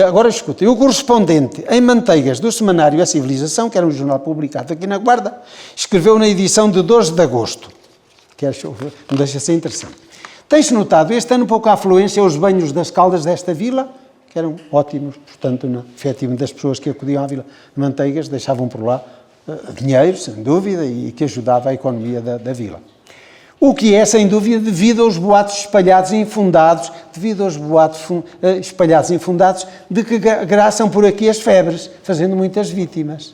Agora escutem, o correspondente em Manteigas do semanário A Civilização, que era um jornal publicado aqui na Guarda, escreveu na edição de 12 de agosto, que me deixa ser interessante. Tem-se notado este ano pouca afluência aos banhos das caldas desta vila, que eram ótimos, portanto, efetivamente, das pessoas que acudiam à vila de Manteigas deixavam por lá dinheiro, sem dúvida, e que ajudava a economia da vila. O que é, sem dúvida, devido aos boatos espalhados e infundados, de que graçam por aqui as febres, fazendo muitas vítimas.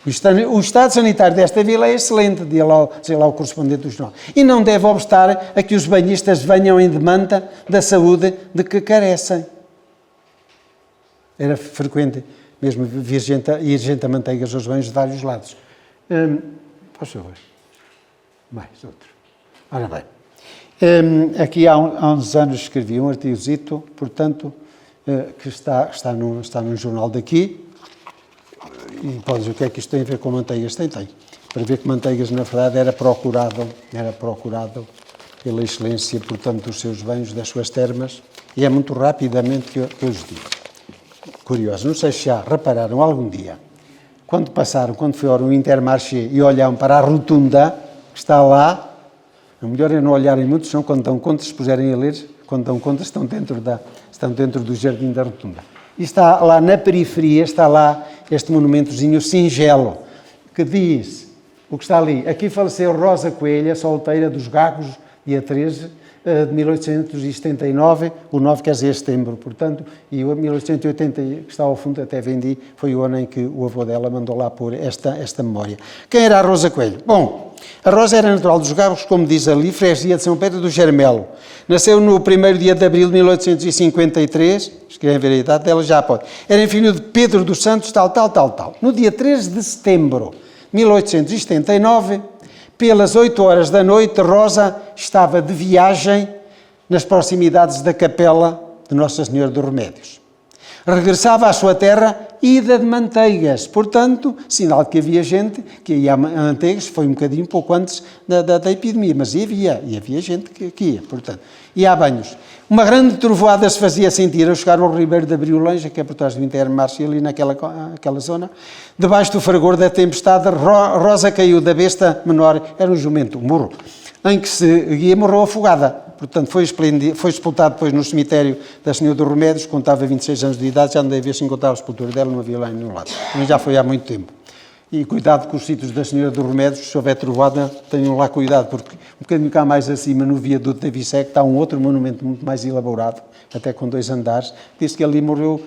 O estado sanitário desta vila é excelente, dizia lá o correspondente do jornal, e não deve obstar a que os banhistas venham em demanda da saúde de que carecem. Era frequente mesmo ir gente a Manteigas aos banhos de vários lados. Por favor. Mais outro. Ora bem, aqui há uns anos escrevi um artigozito, portanto, que está num jornal daqui, e pode dizer o que é que isto tem a ver com Manteigas? Tem. Para ver que Manteigas, na verdade, era procurado pela excelência, portanto, dos seus banhos, das suas termas, e é muito rapidamente que eu lhes digo. Curioso, não sei se já repararam algum dia, quando foram ao Intermarché e olharam para a rotunda, que está lá, o melhor é não olharem muito, senão quando dão conta, se puserem a ler, quando dão conta, estão dentro do jardim da rotunda. E está lá na periferia, está lá este monumentozinho singelo, que diz, o que está ali, aqui faleceu Rosa Coelha, solteira dos Gagos, dia 13 de 1879, o 9 quer dizer setembro, portanto, e o 1880, que está ao fundo, até vendi, foi o ano em que o avô dela mandou lá pôr esta memória. Quem era a Rosa Coelho? Bom, a Rosa era natural dos Gagos, como diz ali, freguesia de São Pedro do Germelo. Nasceu no 1º dia de abril de 1853, se querem ver a idade dela, já pode. Era filho de Pedro dos Santos, tal. No dia 13 de setembro de 1879, pelas 8 horas da noite, Rosa estava de viagem nas proximidades da capela de Nossa Senhora dos Remédios. Regressava à sua terra, ida de Manteigas, portanto, sinal de que havia gente que ia a Manteigas, foi um bocadinho pouco antes da epidemia, mas havia gente que ia, portanto, ia a banhos. Uma grande trovoada se fazia sentir ao chegar ao Ribeiro de Abriolanja, que é por trás do Intermarché, ali naquela zona. Debaixo do fragor da tempestade, Rosa caiu da besta menor, era um jumento, um burro, em que se guia, morreu afogada. Portanto, foi sepultado depois no cemitério da Senhora dos Remédios, contava 26 anos de idade, já não devia se encontrar a sepultura dela, não havia lá em nenhum lado. Também já foi há muito tempo. E cuidado com os sítios da Senhora dos Remédios, se houver trovada, tenham lá cuidado, porque um bocadinho cá mais acima, no viaduto da Vissec, está um outro monumento muito mais elaborado, até com 2 andares. Diz que ali morreu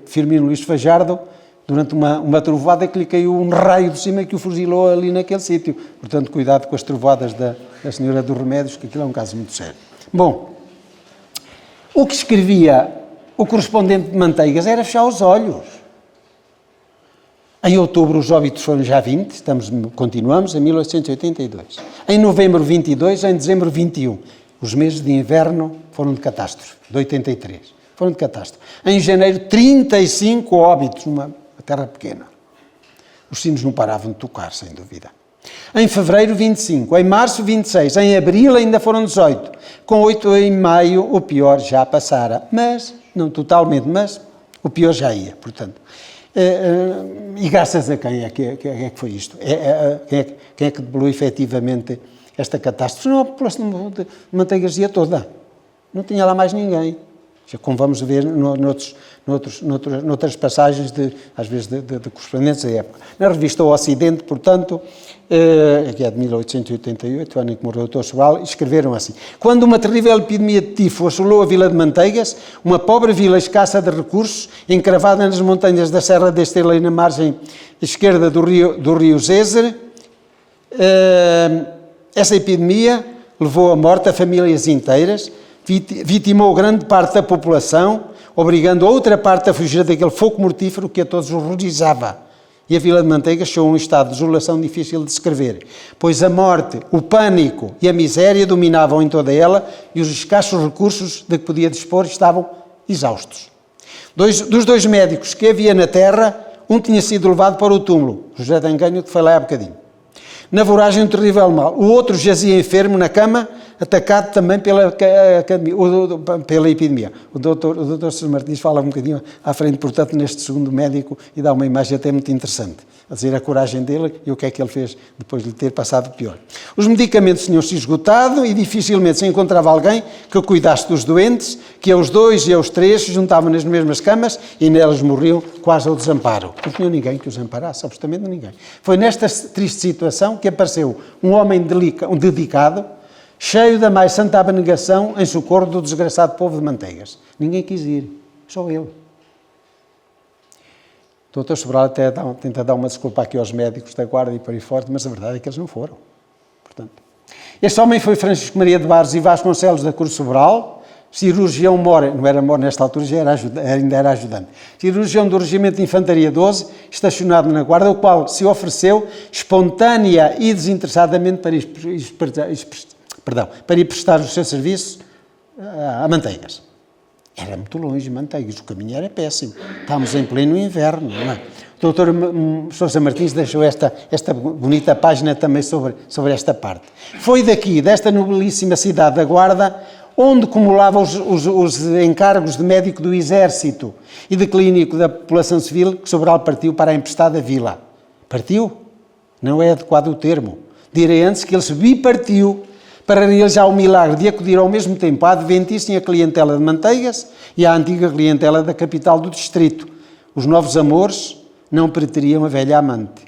Firmino Luís Fajardo, durante uma trovada que lhe caiu um raio de cima que o fuzilou ali naquele sítio. Portanto, cuidado com as trovadas da Senhora dos Remédios, que aquilo é um caso muito sério. Bom, o que escrevia o correspondente de Manteigas era fechar os olhos. Em outubro os óbitos foram já 20, continuamos, em 1882. Em novembro 22, em dezembro 21. Os meses de inverno foram de catástrofe, de 83. Foram de catástrofe. Em janeiro, 35 óbitos, uma terra pequena. Os sinos não paravam de tocar, sem dúvida. Em fevereiro, 25. Em março, 26. Em abril, ainda foram 18. Com 8 em maio, o pior já passara. Mas, não totalmente, mas o pior já ia, portanto. E graças a quem é que foi isto? Quem é que debelou efetivamente esta catástrofe? Não, a população de Manteigas ia toda. Não tinha lá mais ninguém. Como vamos ver noutras passagens, às vezes, de correspondentes da época. Na revista O Ocidente, portanto, que é de 1888, o ano em que morreu o Dr. Sobral, escreveram assim: quando uma terrível epidemia de tifo assolou a vila de Manteigas, uma pobre vila escassa de recursos, encravada nas montanhas da Serra da Estrela e na margem esquerda do rio Zézer, essa epidemia levou à morte a famílias inteiras, vitimou grande parte da população, obrigando a outra parte a fugir daquele fogo mortífero que a todos horrorizava. E a vila de Manteigas chegou a um estado de desolação difícil de descrever, pois a morte, o pânico e a miséria dominavam em toda ela e os escassos recursos de que podia dispor estavam exaustos. Dos 2 médicos que havia na terra, um tinha sido levado para o túmulo, José de Anganho, que foi lá há bocadinho, na voragem do terrível mal. O outro jazia enfermo na cama, atacado também pela epidemia. O doutor Sr. Martins fala um bocadinho à frente, portanto, neste segundo médico, e dá uma imagem até muito interessante, a dizer a coragem dele e o que é que ele fez depois de lhe ter passado pior. Os medicamentos tinham-se esgotado e dificilmente se encontrava alguém que cuidasse dos doentes, que aos 2 e aos 3 se juntavam nas mesmas camas e nelas morriam quase ao desamparo. Não tinha ninguém que os amparasse, absolutamente ninguém. Foi nesta triste situação que apareceu um homem dedicado, cheio da mais santa abnegação em socorro do desgraçado povo de Manteigas. Ninguém quis ir, só ele. O Dr. Sobral até tenta dar uma desculpa aqui aos médicos da Guarda e por aí fora, mas a verdade é que eles não foram. Portanto, este homem foi Francisco Maria de Barros e Vasconcelos da Cruz Sobral, cirurgião não era mor nesta altura, ainda era ajudante, cirurgião do Regimento de Infantaria 12, estacionado na Guarda, o qual se ofereceu espontânea e desinteressadamente para ir prestar os seus serviços a Manteigas. Era muito longe de Manteigas, o caminho era péssimo. Estávamos em pleno inverno, não é? O Dr. Sousa Martins deixou esta bonita página também sobre esta parte. Foi daqui, desta nobilíssima cidade da Guarda, onde cumulava os encargos de médico do Exército e de clínico da população civil, que Sobral partiu para a emprestada vila. Partiu? Não é adequado o termo. Direi antes que ele se bipartiu para realizar o milagre de acudir ao mesmo tempo à adventíssima clientela de Manteigas e à antiga clientela da capital do distrito. Os novos amores não preteriam a velha amante.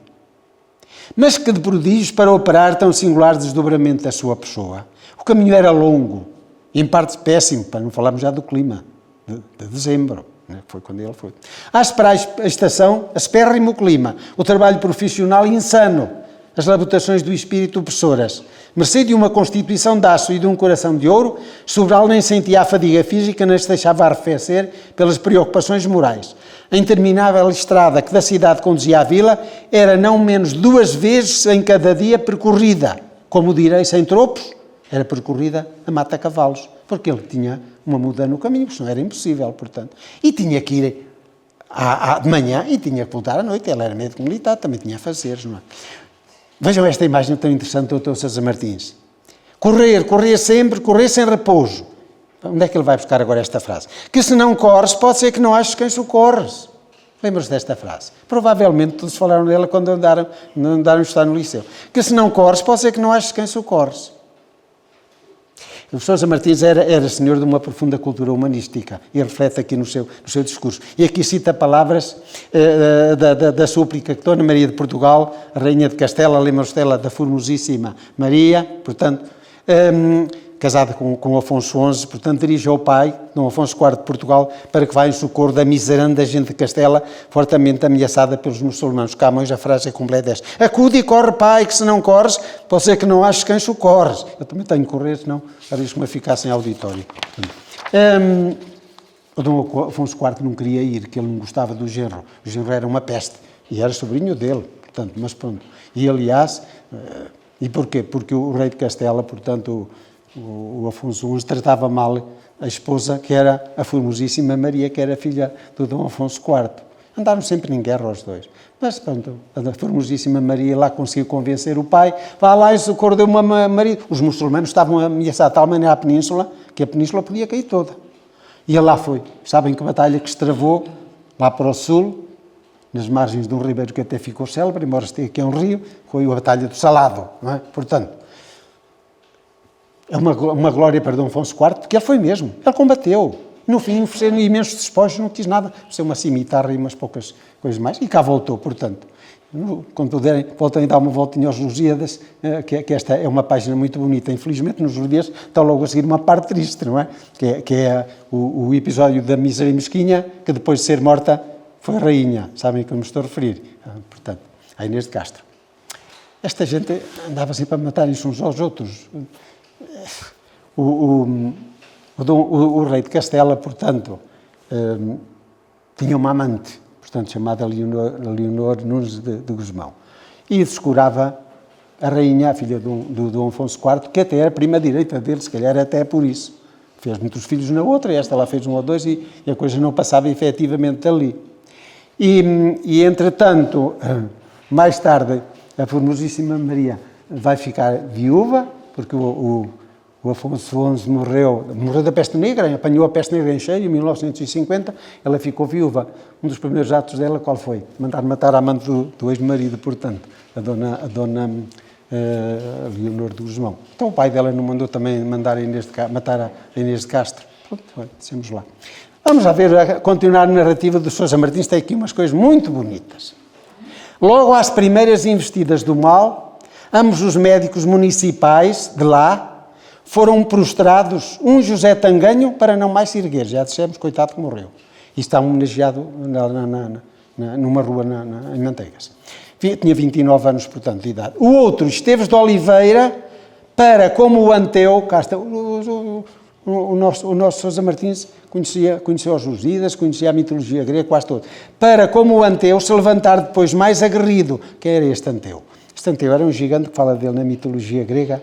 Mas que de prodígios para operar tão singular desdobramento da sua pessoa. O caminho era longo, em parte péssimo, para não falarmos já do clima, de dezembro, né? Foi quando ele foi. A esperar a estação, aspérrimo clima, o trabalho profissional insano, as labutações do espírito opressoras. Mercê de uma constituição de aço e de um coração de ouro, Sobral nem sentia a fadiga física, nem se deixava arrefecer pelas preocupações morais. A interminável estrada que da cidade conduzia à vila era não menos 2 vezes em cada dia percorrida. Como direi, sem tropos, era percorrida a mata-cavalos, porque ele tinha uma muda no caminho, senão era impossível, portanto. E tinha que ir de manhã e tinha que voltar à noite. Ele era médico militar, também tinha afazeres, não é? Vejam esta imagem tão interessante do Dr. Sousa Martins. Correr sempre, correr sem repouso. Onde é que ele vai buscar agora esta frase? Que se não corres, pode ser que não aches quem socorres. Lembram-se desta frase? Provavelmente todos falaram dela quando andaram a estudar no liceu. Que se não corres, pode ser que não aches quem socorres. O Sousa Martins era senhor de uma profunda cultura humanística e reflete aqui no seu discurso. E aqui cita palavras da súplica que Dona Maria de Portugal, a Rainha de Castela, lembra-se dela, da formosíssima Maria, portanto, casada com Afonso XI, portanto, dirige ao pai, Dom Afonso IV de Portugal, para que vá em socorro da miseranda gente de Castela, fortemente ameaçada pelos muçulmanos. Camões, a frase é completa esta: acude e corre, pai, que se não corres, pode ser que não aches quem socorres. Eu também tenho que correr, senão arrisco-me a ficar sem auditório. O Dom Afonso IV não queria ir, que ele não gostava do genro. O genro era uma peste, e era sobrinho dele, portanto, mas pronto. E, aliás, e porquê? Porque o rei de Castela, portanto, o Afonso XI, tratava mal a esposa, que era a formosíssima Maria, que era filha do Dom Afonso IV. Andaram sempre em guerra os dois. Mas, pronto, a formosíssima Maria lá conseguiu convencer o pai, vá lá em socorro de uma marido. Os muçulmanos estavam a ameaçar de tal maneira a península, que a península podia cair toda. E ele lá foi. Sabem que batalha que se travou lá para o sul, nas margens de um ribeiro que até ficou célebre, embora esteja aqui um rio, foi a Batalha do Salado, não é? Portanto, é uma glória para Dom Afonso IV, porque ele foi mesmo, ele combateu. No fim, ofereceram imensos despojos, não quis nada, ofereceu uma cimitarra e umas poucas coisas mais, e cá voltou, portanto. Quando puderem, voltem a dar uma voltinha aos Lusíadas, que esta é uma página muito bonita. Infelizmente, nos Lusíadas está logo a seguir uma parte triste, não é? Que é o episódio da mísera e mesquinha, que depois de ser morta foi rainha. Sabem a que eu me estou a referir? Portanto, a Inês de Castro. Esta gente andava sempre a matarem-se uns aos outros. O rei de Castela, portanto, tinha uma amante, portanto, chamada Leonor Nunes de Gusmão, e descurava a rainha, a filha do Dom Afonso IV, que até era prima direita dele, se calhar até por isso. Fez muitos filhos na outra, e esta lá fez um ou dois, e a coisa não passava efetivamente ali. E entretanto, mais tarde, a formosíssima Maria vai ficar viúva, porque o Afonso XI morreu da peste negra, apanhou a peste negra em cheio em 1950, ela ficou viúva. Um dos primeiros atos dela, qual foi? Mandar matar a amante do ex-marido, portanto, a dona Leonor de Gusmão. Então o pai dela não mandou também matar a Inês de Castro. Pronto, dissemos lá. Vamos lá ver, continuar a narrativa do Sousa Martins, tem aqui umas coisas muito bonitas. Logo às primeiras investidas do mal, ambos os médicos municipais de lá foram prostrados, um José Tanganho, para não mais se erguer. Já dissemos, coitado que morreu. E está homenageado numa rua em Manteigas. Tinha 29 anos, portanto, de idade. O outro, Esteves de Oliveira, para, como o Anteu, cá está, o nosso Sousa Martins conhecia os Lusíadas, conhecia a mitologia grega quase toda, para, como o Anteu, se levantar depois mais aguerrido. Quem era este Anteu? Este Anteu era um gigante que fala dele na mitologia grega,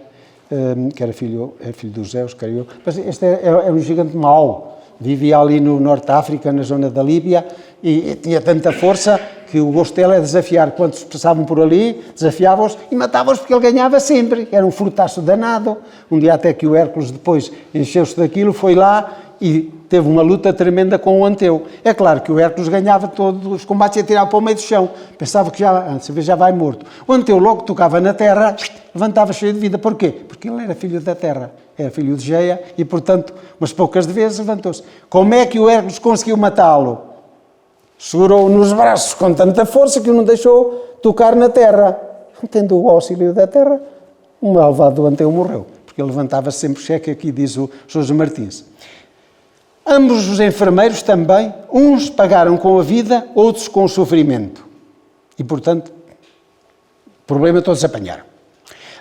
que era filho dos Zeus, creio eu. Mas este é um gigante mau, vivia ali no Norte de África, na zona da Líbia, e tinha tanta força que o gosto dele é desafiar. Quantos passavam por ali, desafiava-os e matava-os porque ele ganhava sempre. Era um furtaço danado. Um dia até que o Hércules depois encheu-se daquilo, foi lá e teve uma luta tremenda com o Anteu. É claro que o Hércules ganhava todos os combates e atirava para o meio do chão. Pensava que já vai morto. O Anteu logo tocava na terra, levantava cheio de vida. Porquê? Porque ele era filho da terra. Era filho de Geia e, portanto, umas poucas de vezes levantou-se. Como é que o Hércules conseguiu matá-lo? Segurou-o nos braços com tanta força que o não deixou tocar na terra. Tendo o auxílio da terra, o malvado Anteu morreu. Porque ele levantava-se sempre cheque, aqui diz o Sousa Martins. Ambos os enfermeiros também, uns pagaram com a vida, outros com o sofrimento. E, portanto, o problema todos apanharam.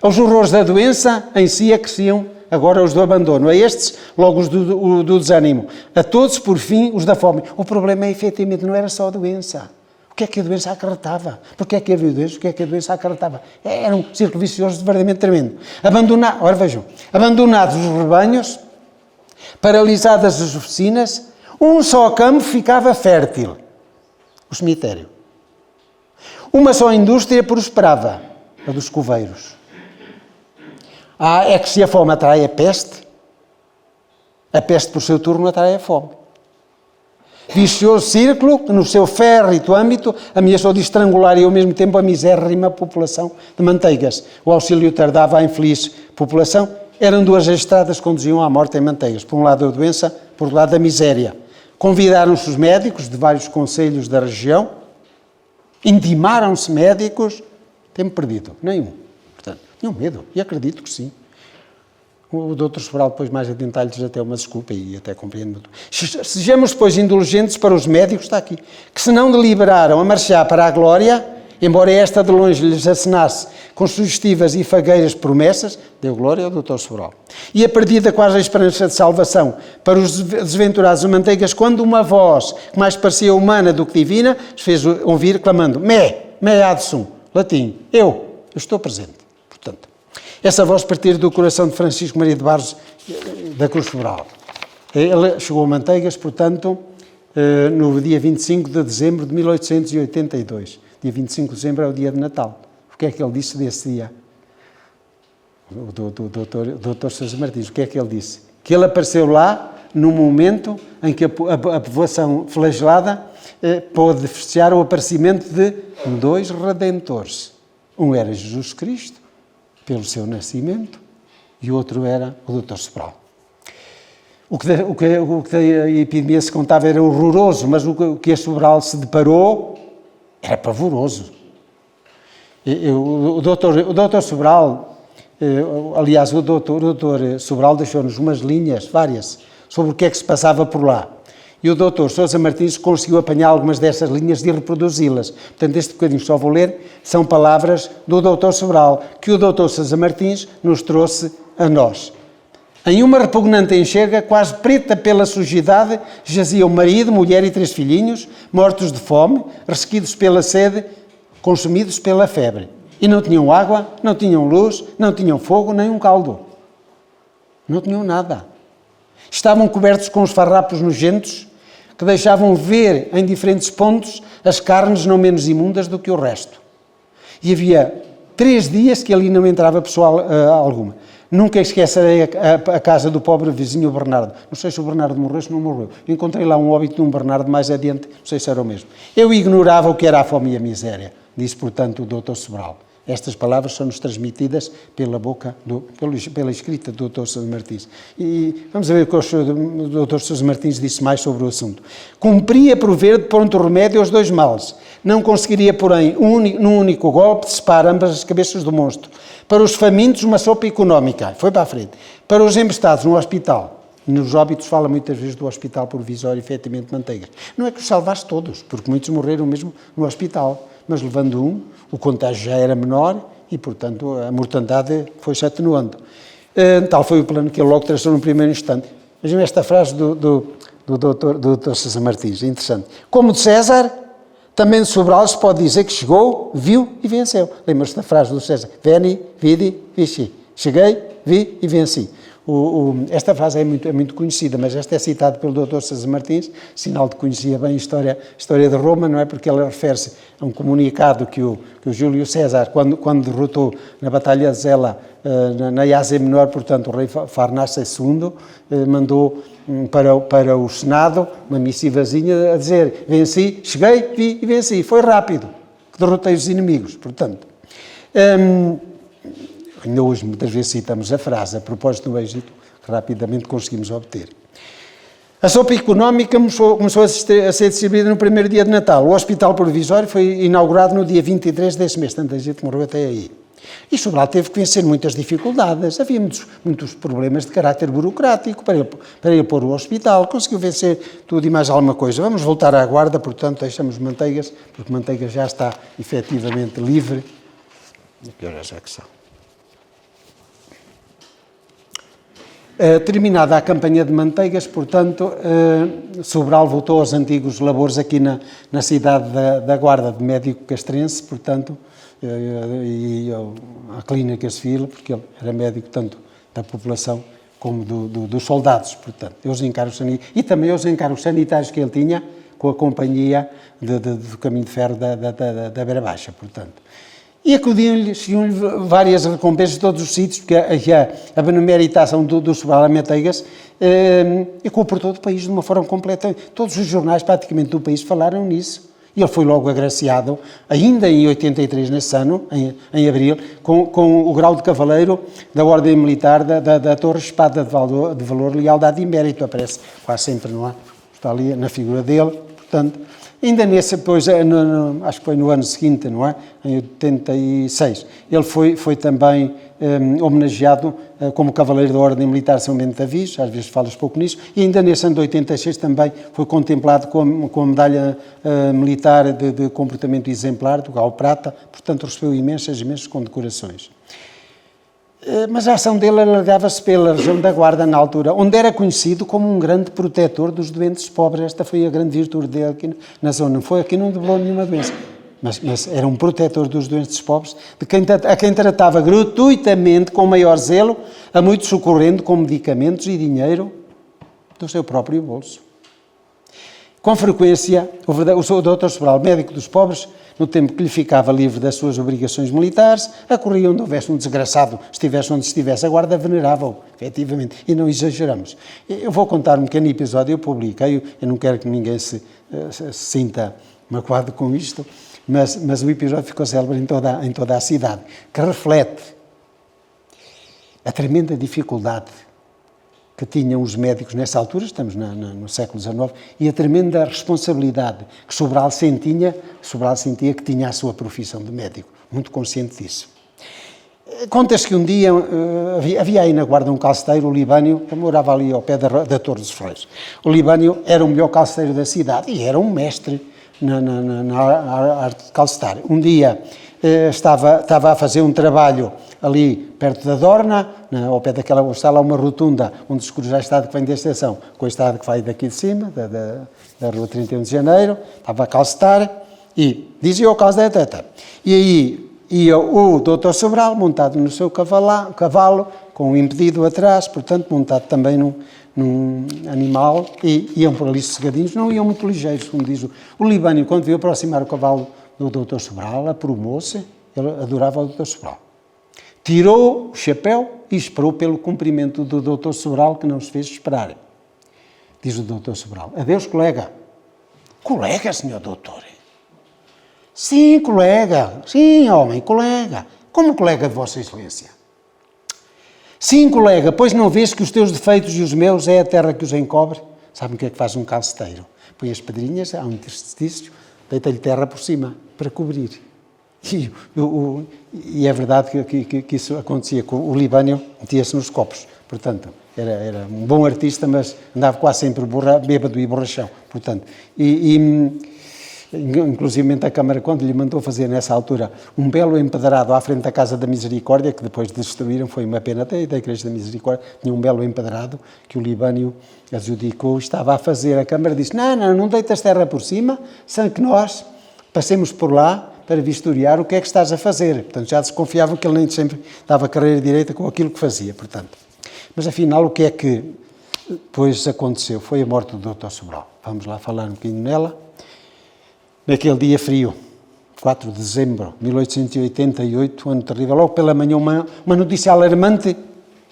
Os horrores da doença em si acresciam agora os do abandono. A estes, logo os do desânimo. A todos, por fim, os da fome. O problema, efetivamente, não era só a doença. O que é que a doença acarretava? Porquê é que havia doença? O que é que a doença acarretava? Era um círculo vicioso verdadeiramente tremendo. Ora, vejam, abandonados os rebanhos, paralisadas as oficinas, um só campo ficava fértil, o cemitério. Uma só indústria prosperava, a dos coveiros. É que se a fome atrai a peste por seu turno atrai a fome. Vicioso círculo que no seu férreo âmbito ameaçou de estrangular e ao mesmo tempo a misérrima população de Manteigas. O auxílio tardava à infeliz população eram duas estradas que conduziam à morte em Manteigas. Por um lado a doença, por outro lado a miséria. Convidaram-se os médicos de vários concelhos da região, intimaram-se médicos, tempo perdido, nenhum. Portanto, tinham medo, e acredito que sim. O Dr. Sobral depois mais adiantar-lhes até uma desculpa e até compreendo. Sejamos, pois, indulgentes para os médicos, está aqui, que se não deliberaram a marchar para a glória, embora esta de longe lhes acenasse com sugestivas e fagueiras promessas, deu glória ao Dr. Sobral. E a perdida quase a esperança de salvação para os desventurados manteigas, quando uma voz que mais parecia humana do que divina, os fez ouvir clamando, me ad sum, latim, eu estou presente. Portanto, essa voz partir do coração de Francisco Maria de Barros da Cruz Sobral. Ele chegou a Manteigas, portanto, no dia 25 de dezembro de 1882. Dia 25 de dezembro é o dia de Natal. O que é que ele disse desse dia? O doutor Sousa Martins, o que é que ele disse? Que ele apareceu lá num momento em que a povoação flagelada pôde festejar o aparecimento de dois redentores. Um era Jesus Cristo, pelo seu nascimento, e o outro era o Dr. Sobral. O que a epidemia se contava era horroroso, mas o que a Sobral se deparou era pavoroso. O Dr. Sobral, aliás, o Dr. Sobral deixou-nos umas linhas, várias, sobre o que é que se passava por lá. E o Dr. Sousa Martins conseguiu apanhar algumas dessas linhas e reproduzi-las. Portanto, este bocadinho só vou ler, são palavras do Dr. Sobral, que o Dr. Sousa Martins nos trouxe a nós. Em uma repugnante enxerga, quase preta pela sujidade, jaziam marido, mulher e 3 filhinhos, mortos de fome, ressequidos pela sede, consumidos pela febre. E não tinham água, não tinham luz, não tinham fogo, nem um caldo. Não tinham nada. Estavam cobertos com os farrapos nojentos, que deixavam ver em diferentes pontos as carnes não menos imundas do que o resto. E havia 3 dias que ali não entrava pessoal alguma. Nunca esquecerei a casa do pobre vizinho Bernardo. Não sei se o Bernardo morreu, se não morreu. Encontrei lá um óbito de um Bernardo mais adiante, não sei se era o mesmo. Eu ignorava o que era a fome e a miséria, disse, portanto, o Dr. Sobral. Estas palavras são-nos transmitidas pela boca, pela escrita do Dr. Sousa Martins. E vamos ver o que o Dr. Sousa Martins disse mais sobre o assunto. Cumpria prover de pronto remédio aos 2 males. Não conseguiria, porém, num único golpe, separar ambas as cabeças do monstro. Para os famintos, uma sopa económica. Foi para a frente. Para os embestados no hospital. Nos óbitos fala muitas vezes do hospital provisório, efetivamente, Manteigas. Não é que os salvasse todos, porque muitos morreram mesmo no hospital. Mas levando um, o contágio já era menor e, portanto, a mortandade foi-se atenuando. Tal foi o plano que ele logo traçou no primeiro instante. Vejam esta frase do Dr. Sousa Martins, é interessante. Como de César, também de Sobral se pode dizer que chegou, viu e venceu. Lembra-se da frase do César? Veni, vidi, vici. Cheguei, vi e venci. Esta frase é muito conhecida, mas esta é citada pelo Dr. Sousa Martins, sinal de que conhecia bem a história de Roma, não é? Porque ela refere-se a um comunicado que o Júlio César, quando derrotou na Batalha de Zela, na Ásia Menor, portanto, o rei Farnace II, mandou para o Senado uma missivazinha a dizer: venci, cheguei, vi e venci. Foi rápido, que derrotei os inimigos, portanto. Ainda hoje muitas vezes citamos a frase, a propósito do êxito que rapidamente conseguimos obter. A sopa económica começou a ser distribuída no primeiro dia de Natal. O hospital provisório foi inaugurado no dia 23 desse mês, tanta gente morreu até aí. E Sobral teve que vencer muitas dificuldades, havia muitos problemas de caráter burocrático para ele pôr o hospital, conseguiu vencer tudo e mais alguma coisa. Vamos voltar à guarda, portanto deixamos Manteigas, porque Manteigas já está efetivamente livre. Que horas é que são? Terminada a campanha de Manteigas, portanto, Sobral voltou aos antigos labores aqui na cidade da Guarda, de médico castrense, portanto, e à clínica civil, porque ele era médico tanto da população como dos soldados, portanto, os encargos sanitários, e também os encargos sanitários que ele tinha com a companhia do Caminho de Ferro da Beira Baixa, portanto. E acudiam-lhe várias recompensas de todos os sítios, porque a benemeritação do Sobral a Manteigas ecoou por todo o país de uma forma completa. Todos os jornais praticamente do país falaram nisso. E ele foi logo agraciado, ainda em 83, nesse ano, em abril, com o grau de cavaleiro da Ordem Militar da Torre Espada de Valor, Lealdade e Mérito. Aparece quase sempre, não é? Está ali na figura dele. Portanto, ainda nesse, depois, acho que foi no ano seguinte, não é? Em 86, ele foi também homenageado como Cavaleiro da Ordem Militar São Bento da Viz, às vezes falas pouco nisso, e ainda nesse ano de 86 também foi contemplado com a medalha militar de comportamento exemplar, do Grau Prata, portanto recebeu imensas condecorações. Mas a ação dele alargava-se pela região da Guarda na altura, onde era conhecido como um grande protetor dos doentes pobres. Esta foi a grande virtude dele aqui na zona. Aqui não develou nenhuma doença, mas era um protetor dos doentes pobres, a quem tratava gratuitamente, com maior zelo, a muitos socorrendo com medicamentos e dinheiro do seu próprio bolso. Com frequência, o Dr. Sobral, médico dos pobres, no tempo que lhe ficava livre das suas obrigações militares, acorria onde houvesse um desgraçado, estivesse onde estivesse, a Guarda venerava-o, efetivamente, e não exageramos. Eu vou contar um pequeno episódio, eu publiquei, eu não quero que ninguém se sinta magoado com isto, mas o episódio ficou célebre em toda a cidade, que reflete a tremenda dificuldade que tinham os médicos nessa altura, estamos no século XIX, e a tremenda responsabilidade que Sobral sentia que tinha a sua profissão de médico, muito consciente disso. Conta-se que um dia havia aí na Guarda um calceteiro, o Libânio, que morava ali ao pé da Torre dos Ferreiros. O Libânio era o melhor calceteiro da cidade e era um mestre na arte de calcetar. Um dia estava a fazer um trabalho ali perto da Dorna, ao pé daquela, está lá uma rotunda onde se cruza a estrada que vem da estação com a estrada que vai daqui de cima, da rua 31 de Janeiro, estava a calcetar e dizia o calceteiro. E aí ia o Dr. Sobral montado no seu cavalo, com um impedido atrás, portanto montado também num animal, e iam por ali sossegadinhos, não iam muito ligeiros, como diz o Libânio, quando viu aproximar o cavalo do Dr. Sobral, aprumou-se, ele adorava o Dr. Sobral. Tirou o chapéu e esperou pelo cumprimento do Dr. Sobral, que não se fez esperar. Diz o Dr. Sobral: adeus, colega. Colega, senhor doutor? Sim, colega. Sim, homem, colega. Como colega de Vossa Excelência? Sim, colega, pois não vês que os teus defeitos e os meus é a terra que os encobre? Sabe o que é que faz um calceteiro? Põe as pedrinhas, há um interstício, deita-lhe terra por cima, para cobrir. E é verdade que isso acontecia com o Libânio, metia-se nos copos, portanto, era um bom artista, mas andava quase sempre bêbado e borrachão, portanto, inclusive a Câmara, quando lhe mandou fazer nessa altura um belo empedrado à frente da Casa da Misericórdia, que depois destruíram, foi uma pena até da Igreja da Misericórdia, tinha um belo empedrado que o Libânio adjudicou, estava a fazer, a Câmara disse: não deitas terra por cima, sem que nós passemos por lá para vistoriar o que é que estás a fazer. Portanto, já desconfiavam que ele nem sempre dava carreira direita com aquilo que fazia, portanto. Mas, afinal, o que é que depois aconteceu? Foi a morte do Dr. Sobral. Vamos lá falar um bocadinho nela. Naquele dia frio, 4 de dezembro de 1888, ano terrível, logo pela manhã, uma notícia alarmante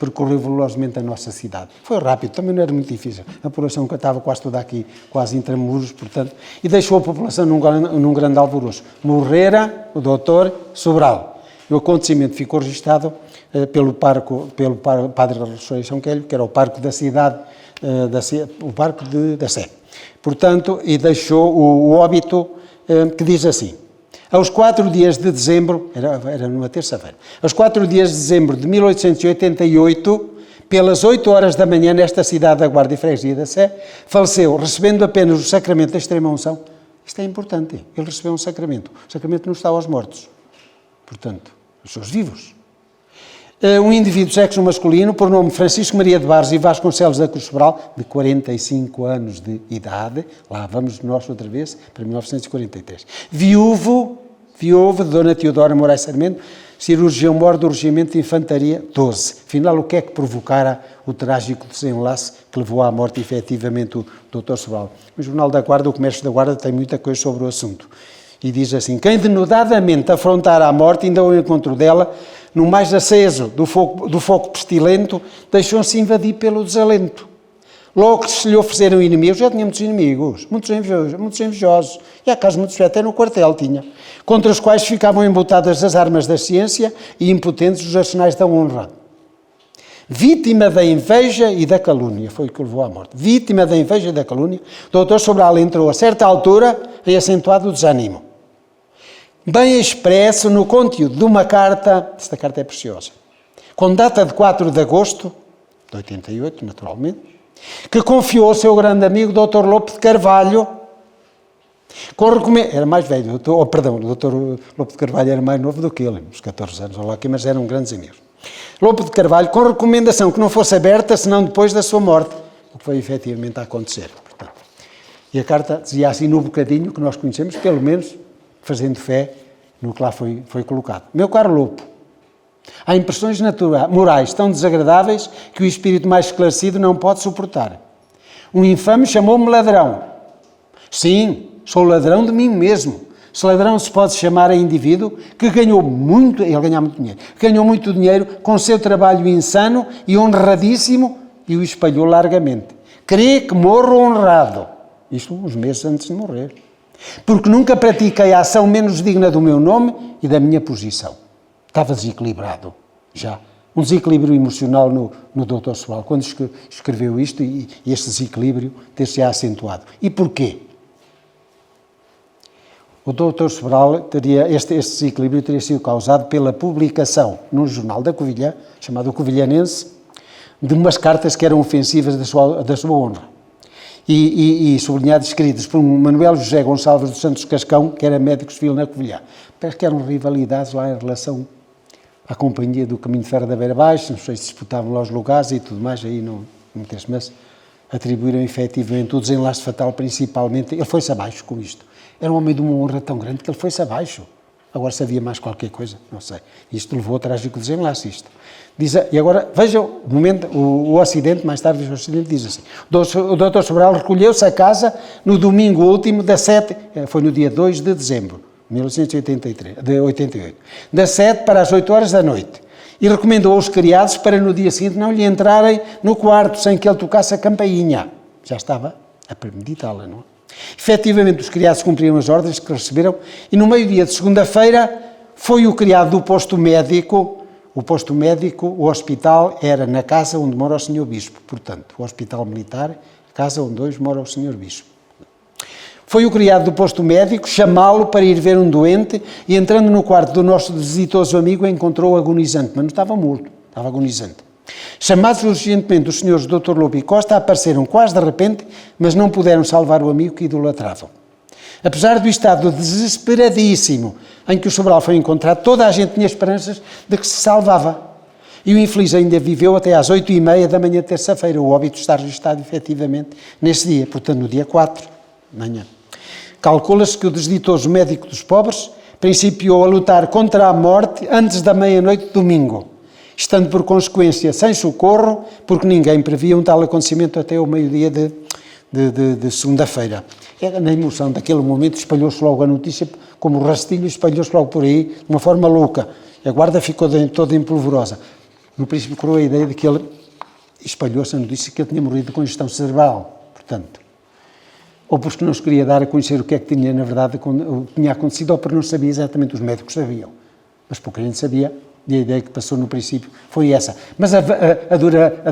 percorreu velozmente a nossa cidade. Foi rápido, também não era muito difícil. A população que estava quase toda aqui, quase intramuros, portanto, e deixou a população num grande alvoroço. Morrera o Dr. Sobral. O acontecimento ficou registado pelo Padre da Ressurreição Quelho, que era o parco da cidade, o parco da Sé. Portanto, e deixou o óbito que diz assim: aos 4 dias de dezembro, era numa terça-feira, aos 4 dias de dezembro de 1888, pelas 8 horas da manhã, nesta cidade da Guarda e Freguesia da Sé, faleceu, recebendo apenas o sacramento da extrema-unção. Isto é importante, ele recebeu um sacramento. O sacramento não está aos mortos, portanto, aos seus vivos. Um indivíduo de sexo masculino, por nome Francisco Maria de Barros e Vasconcelos da Cruz Sobral, de 45 anos de idade, lá vamos nós outra vez, para 1943. Viúvo de Dona Teodora Moraes Sarmento, cirurgião-mor do Regimento de Infantaria 12. Afinal, o que é que provocara o trágico desenlace que levou à morte, efetivamente, o Dr. Sobral? O Jornal da Guarda, o Comércio da Guarda, tem muita coisa sobre o assunto. E diz assim: quem denudadamente afrontar a morte, ainda ao encontro dela, no mais aceso do fogo pestilento, deixou-se invadir pelo desalento. Logo que se lhe ofereceram inimigos, já tinha muitos inimigos, muitos invejosos, e há casos muito até no quartel tinha, contra os quais ficavam embutadas as armas da ciência e impotentes os arsenais da honra. Vítima da inveja e da calúnia, foi o que o levou à morte. Vítima da inveja e da calúnia, o Dr. Sobral entrou a certa altura em acentuado desânimo. Bem expresso no conteúdo de uma carta, esta carta é preciosa, com data de 4 de agosto de 88, naturalmente, que confiou ao seu grande amigo Dr. Lopo de Carvalho, era mais velho, o Dr. Lopo de Carvalho era mais novo do que ele, uns 14 anos, mas eram grandes amigos. Lopo de Carvalho, com recomendação que não fosse aberta senão depois da sua morte, o que foi efetivamente a acontecer. Portanto, e a carta dizia assim no bocadinho que nós conhecemos, pelo menos fazendo fé no que lá foi colocado. Meu caro Lopo, há impressões morais tão desagradáveis que o espírito mais esclarecido não pode suportar. Um infame chamou-me ladrão. Sim, sou ladrão de mim mesmo. Se ladrão se pode chamar a indivíduo que ganhou muito, ele ganhava muito dinheiro, ganhou muito dinheiro com o seu trabalho insano e honradíssimo e o espalhou largamente. Crê que morro honrado. Isto uns meses antes de morrer. Porque nunca pratiquei a ação menos digna do meu nome e da minha posição. Estava desequilibrado, já. Um desequilíbrio emocional no Dr. Sobral, quando escreveu isto e este desequilíbrio ter-se acentuado. E porquê? O Dr. Sobral este desequilíbrio teria sido causado pela publicação num jornal da Covilhã, chamado O Covilhanense, de umas cartas que eram ofensivas da sua honra. E sublinhadas, escritas por um Manuel José Gonçalves dos Santos Cascão, que era médico civil na Covilhã. Parece que eram rivalidades lá em relação à companhia do Caminho de Ferro da Beira Baixa, não sei se disputavam lá os lugares e tudo mais, aí não me interessa, mas atribuíram efetivamente o desenlace fatal principalmente. Ele foi-se abaixo com isto. Era um homem de uma honra tão grande que ele foi-se abaixo. Agora sabia mais qualquer coisa, não sei. Isto levou ao trágico desenlace, isto. E agora, veja o acidente, mais tarde o acidente diz assim, o Dr. Sobral recolheu-se a casa no domingo último, foi no dia 2 de dezembro de 1988, das 7 para as 8 horas da noite, e recomendou aos criados para no dia seguinte não lhe entrarem no quarto sem que ele tocasse a campainha. Já estava a premeditá-la, não é? Efetivamente, os criados cumpriram as ordens que receberam e no meio-dia de segunda-feira foi o criado do posto médico. O hospital era na casa onde mora o Sr. Bispo, portanto, o hospital militar, casa onde hoje mora o Sr. Bispo. Foi o criado do posto médico chamá-lo para ir ver um doente e entrando no quarto do nosso desitoso amigo encontrou-o agonizante, mas não estava morto, estava agonizante. Chamados urgentemente os senhores Dr. Lopo e Costa, apareceram quase de repente, mas não puderam salvar o amigo que idolatravam. Apesar do estado desesperadíssimo em que o Sobral foi encontrado, toda a gente tinha esperanças de que se salvava. E o infeliz ainda viveu até às 8h30 da manhã de terça-feira. O óbito está registado efetivamente nesse dia, portanto no dia 4 de manhã. Calcula-se que o desditoso médico dos pobres principiou a lutar contra a morte antes da meia-noite de domingo, estando por consequência sem socorro, porque ninguém previa um tal acontecimento até o meio-dia de segunda-feira. Era na emoção daquele momento, espalhou-se logo a notícia, como o rastilho espalhou-se logo por aí, de uma forma louca. A guarda ficou toda empolvorosa. No princípio, correu a ideia de que ele espalhou-se a notícia que ele tinha morrido de congestão cerebral, portanto. Ou porque não se queria dar a conhecer o que é que tinha, na verdade, tinha acontecido, ou porque não sabia exatamente, os médicos sabiam. Mas pouca gente sabia. E a ideia que passou no princípio foi essa. Mas a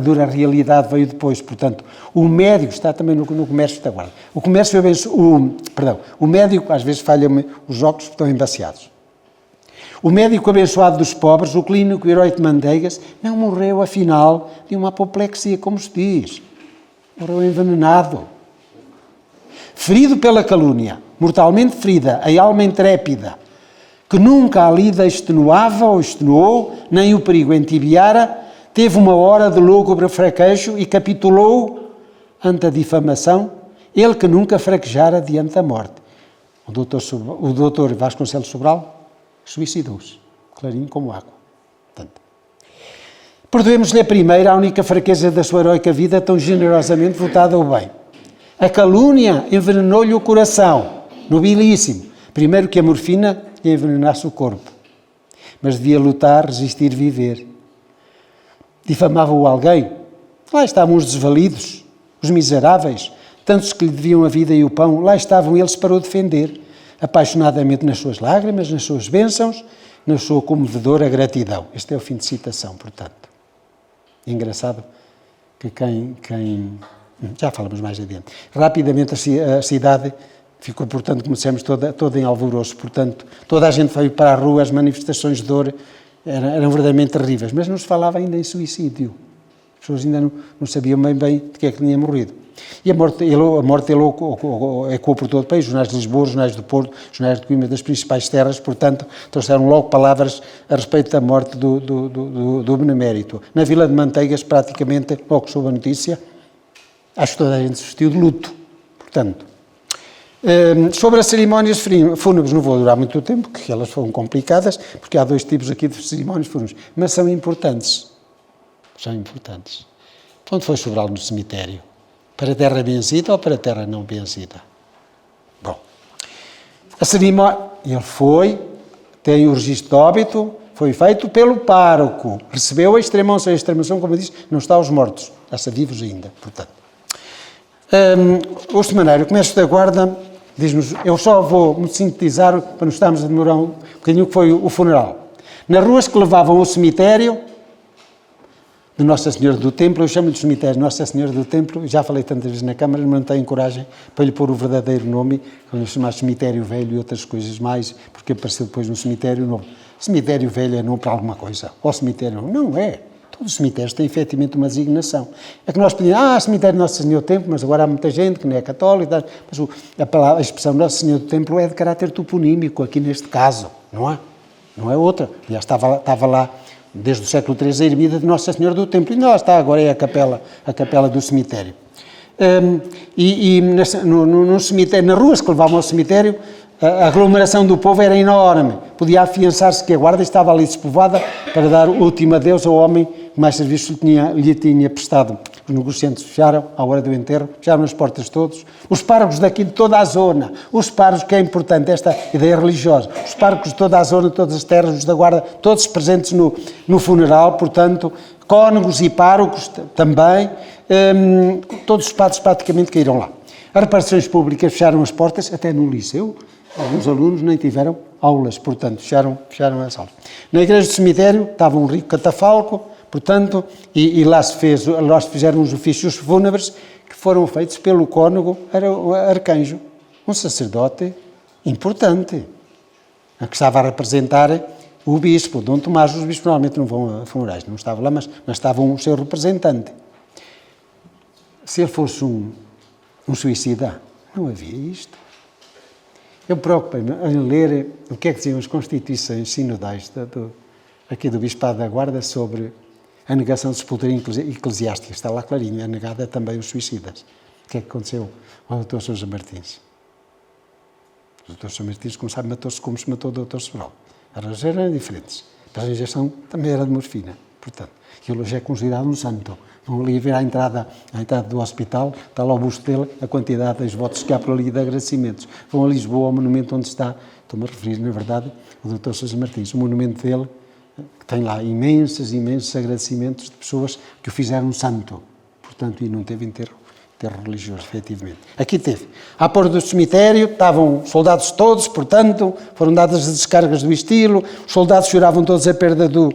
dura realidade veio depois, portanto, o médico está também no comércio da guarda. O comércio, o médico, às vezes falha-me, os óculos estão embaciados. O médico abençoado dos pobres, o clínico herói de Manteigas, não morreu, afinal, de uma apoplexia, como se diz. Morreu envenenado. Ferido pela calúnia, mortalmente ferida, a alma intrépida, que nunca a lida extenuava ou extenuou, nem o perigo entibiara, teve uma hora de lúgubre fraquejo e capitulou ante a difamação, ele que nunca fraquejara diante da morte. O doutor Vasconcelos Sobral suicidou-se, clarinho como água. Portanto, perdoemos-lhe a primeira, a única fraqueza da sua heroica vida, tão generosamente votada ao bem. A calúnia envenenou-lhe o coração, nobilíssimo, primeiro que a morfina lhe envenenasse o corpo. Mas devia lutar, resistir, viver. Difamava-o alguém? Lá estavam os desvalidos, os miseráveis, tantos que lhe deviam a vida e o pão, lá estavam eles para o defender, apaixonadamente nas suas lágrimas, nas suas bênçãos, na sua comovedora gratidão. Este é o fim de citação, portanto. Engraçado que já falamos mais adiante. Rapidamente a cidade ficou, portanto, como dissemos, toda em alvoroço. Portanto, toda a gente veio para a rua, as manifestações de dor eram verdadeiramente terríveis. Mas não se falava ainda em suicídio. As pessoas ainda não sabiam bem de que é que tinha morrido. E a morte ecoou por todo o país, jornais de Lisboa, jornais do Porto, jornais de Coimbra, das principais terras, portanto, trouxeram logo palavras a respeito da morte do benemérito. Na Vila de Manteigas, praticamente, logo soube a notícia, acho que toda a gente se vestiu de luto, portanto. Sobre as cerimónias fúnebres, não vou durar muito tempo, porque elas foram complicadas, porque há 2 tipos aqui de cerimónias fúnebres, mas são importantes. São importantes. Onde foi Sobral no cemitério? Para a terra benzida ou para a terra não benzida? Bom, a cerimónia, ele tem o registro de óbito, foi feito pelo pároco, recebeu a extrema-unção. A extrema-unção, como eu disse, não está aos mortos, está vivos ainda, portanto. O semanário Comércio da Guarda diz-nos, eu só vou me sintetizar para não estarmos a demorar um bocadinho, que foi o funeral. Nas ruas que levavam ao cemitério de Nossa Senhora do Templo, eu chamo-lhe de cemitério Nossa Senhora do Templo, já falei tantas vezes na Câmara, mas não tenho coragem para lhe pôr o verdadeiro nome, quando eu chamar cemitério velho e outras coisas mais, porque apareceu depois no cemitério novo. Cemitério velho é nome para alguma coisa, ou cemitério não é. Todos os cemitérios têm efetivamente uma designação. É que nós pedimos, cemitério Nossa Senhora do Templo, mas agora há muita gente que não é católica, mas a expressão Nossa Senhora do Templo é de caráter toponímico, aqui neste caso, não é? Não é outra. Aliás, estava lá desde o século III a ermida de Nossa Senhora do Templo, e lá está, agora é a capela do cemitério. No cemitério, nas ruas que levavam ao cemitério, a aglomeração do povo era enorme. Podia afiançar-se que a guarda estava ali despovoada para dar o último adeus ao homem que mais serviço lhe tinha prestado. Os negociantes fecharam, à hora do enterro, fecharam as portas todos. Os párocos daqui de toda a zona, os párocos, que é importante, esta ideia religiosa, os párocos de toda a zona, todas as terras, os da guarda, todos presentes no funeral, portanto, cônegos e párocos também, todos os padres praticamente caíram lá. As reparações públicas fecharam as portas, até no liceu, alguns alunos nem tiveram aulas, portanto, fecharam as aulas. Na igreja do cemitério estava um rico catafalco, portanto, e lá se fizeram os ofícios fúnebres que foram feitos pelo cônego arcanjo, um sacerdote importante, que estava a representar o bispo, Dom Tomás. Os bispos normalmente não vão a funerais, não estava lá, mas estava um seu representante. Se ele fosse um suicida, não havia isto. Eu preocupei-me em ler o que é que diziam as constituições sinodais aqui do Bispado da Guarda sobre a negação de sepultura eclesiástica. Está lá clarinho, é negada também os suicidas. O que é que aconteceu ao Dr. Sousa Martins? O Dr. Sousa Martins, como sabe, matou-se como se matou o Dr. Sobral. As razões eram diferentes. A injeção também era de morfina. Portanto, ele hoje é considerado um santo. Vão ali ver à entrada do hospital, está lá o busto dele, a quantidade de votos que há por ali de agradecimentos. Vão a Lisboa, ao monumento onde está, estou-me a referir, na verdade, o Dr. Sousa Martins. O monumento dele tem lá imensos agradecimentos de pessoas que o fizeram um santo. Portanto, e não teve enterro religioso, efetivamente. Aqui teve. À porta do cemitério estavam soldados todos, portanto, foram dadas as descargas do estilo, os soldados choravam todos a perda do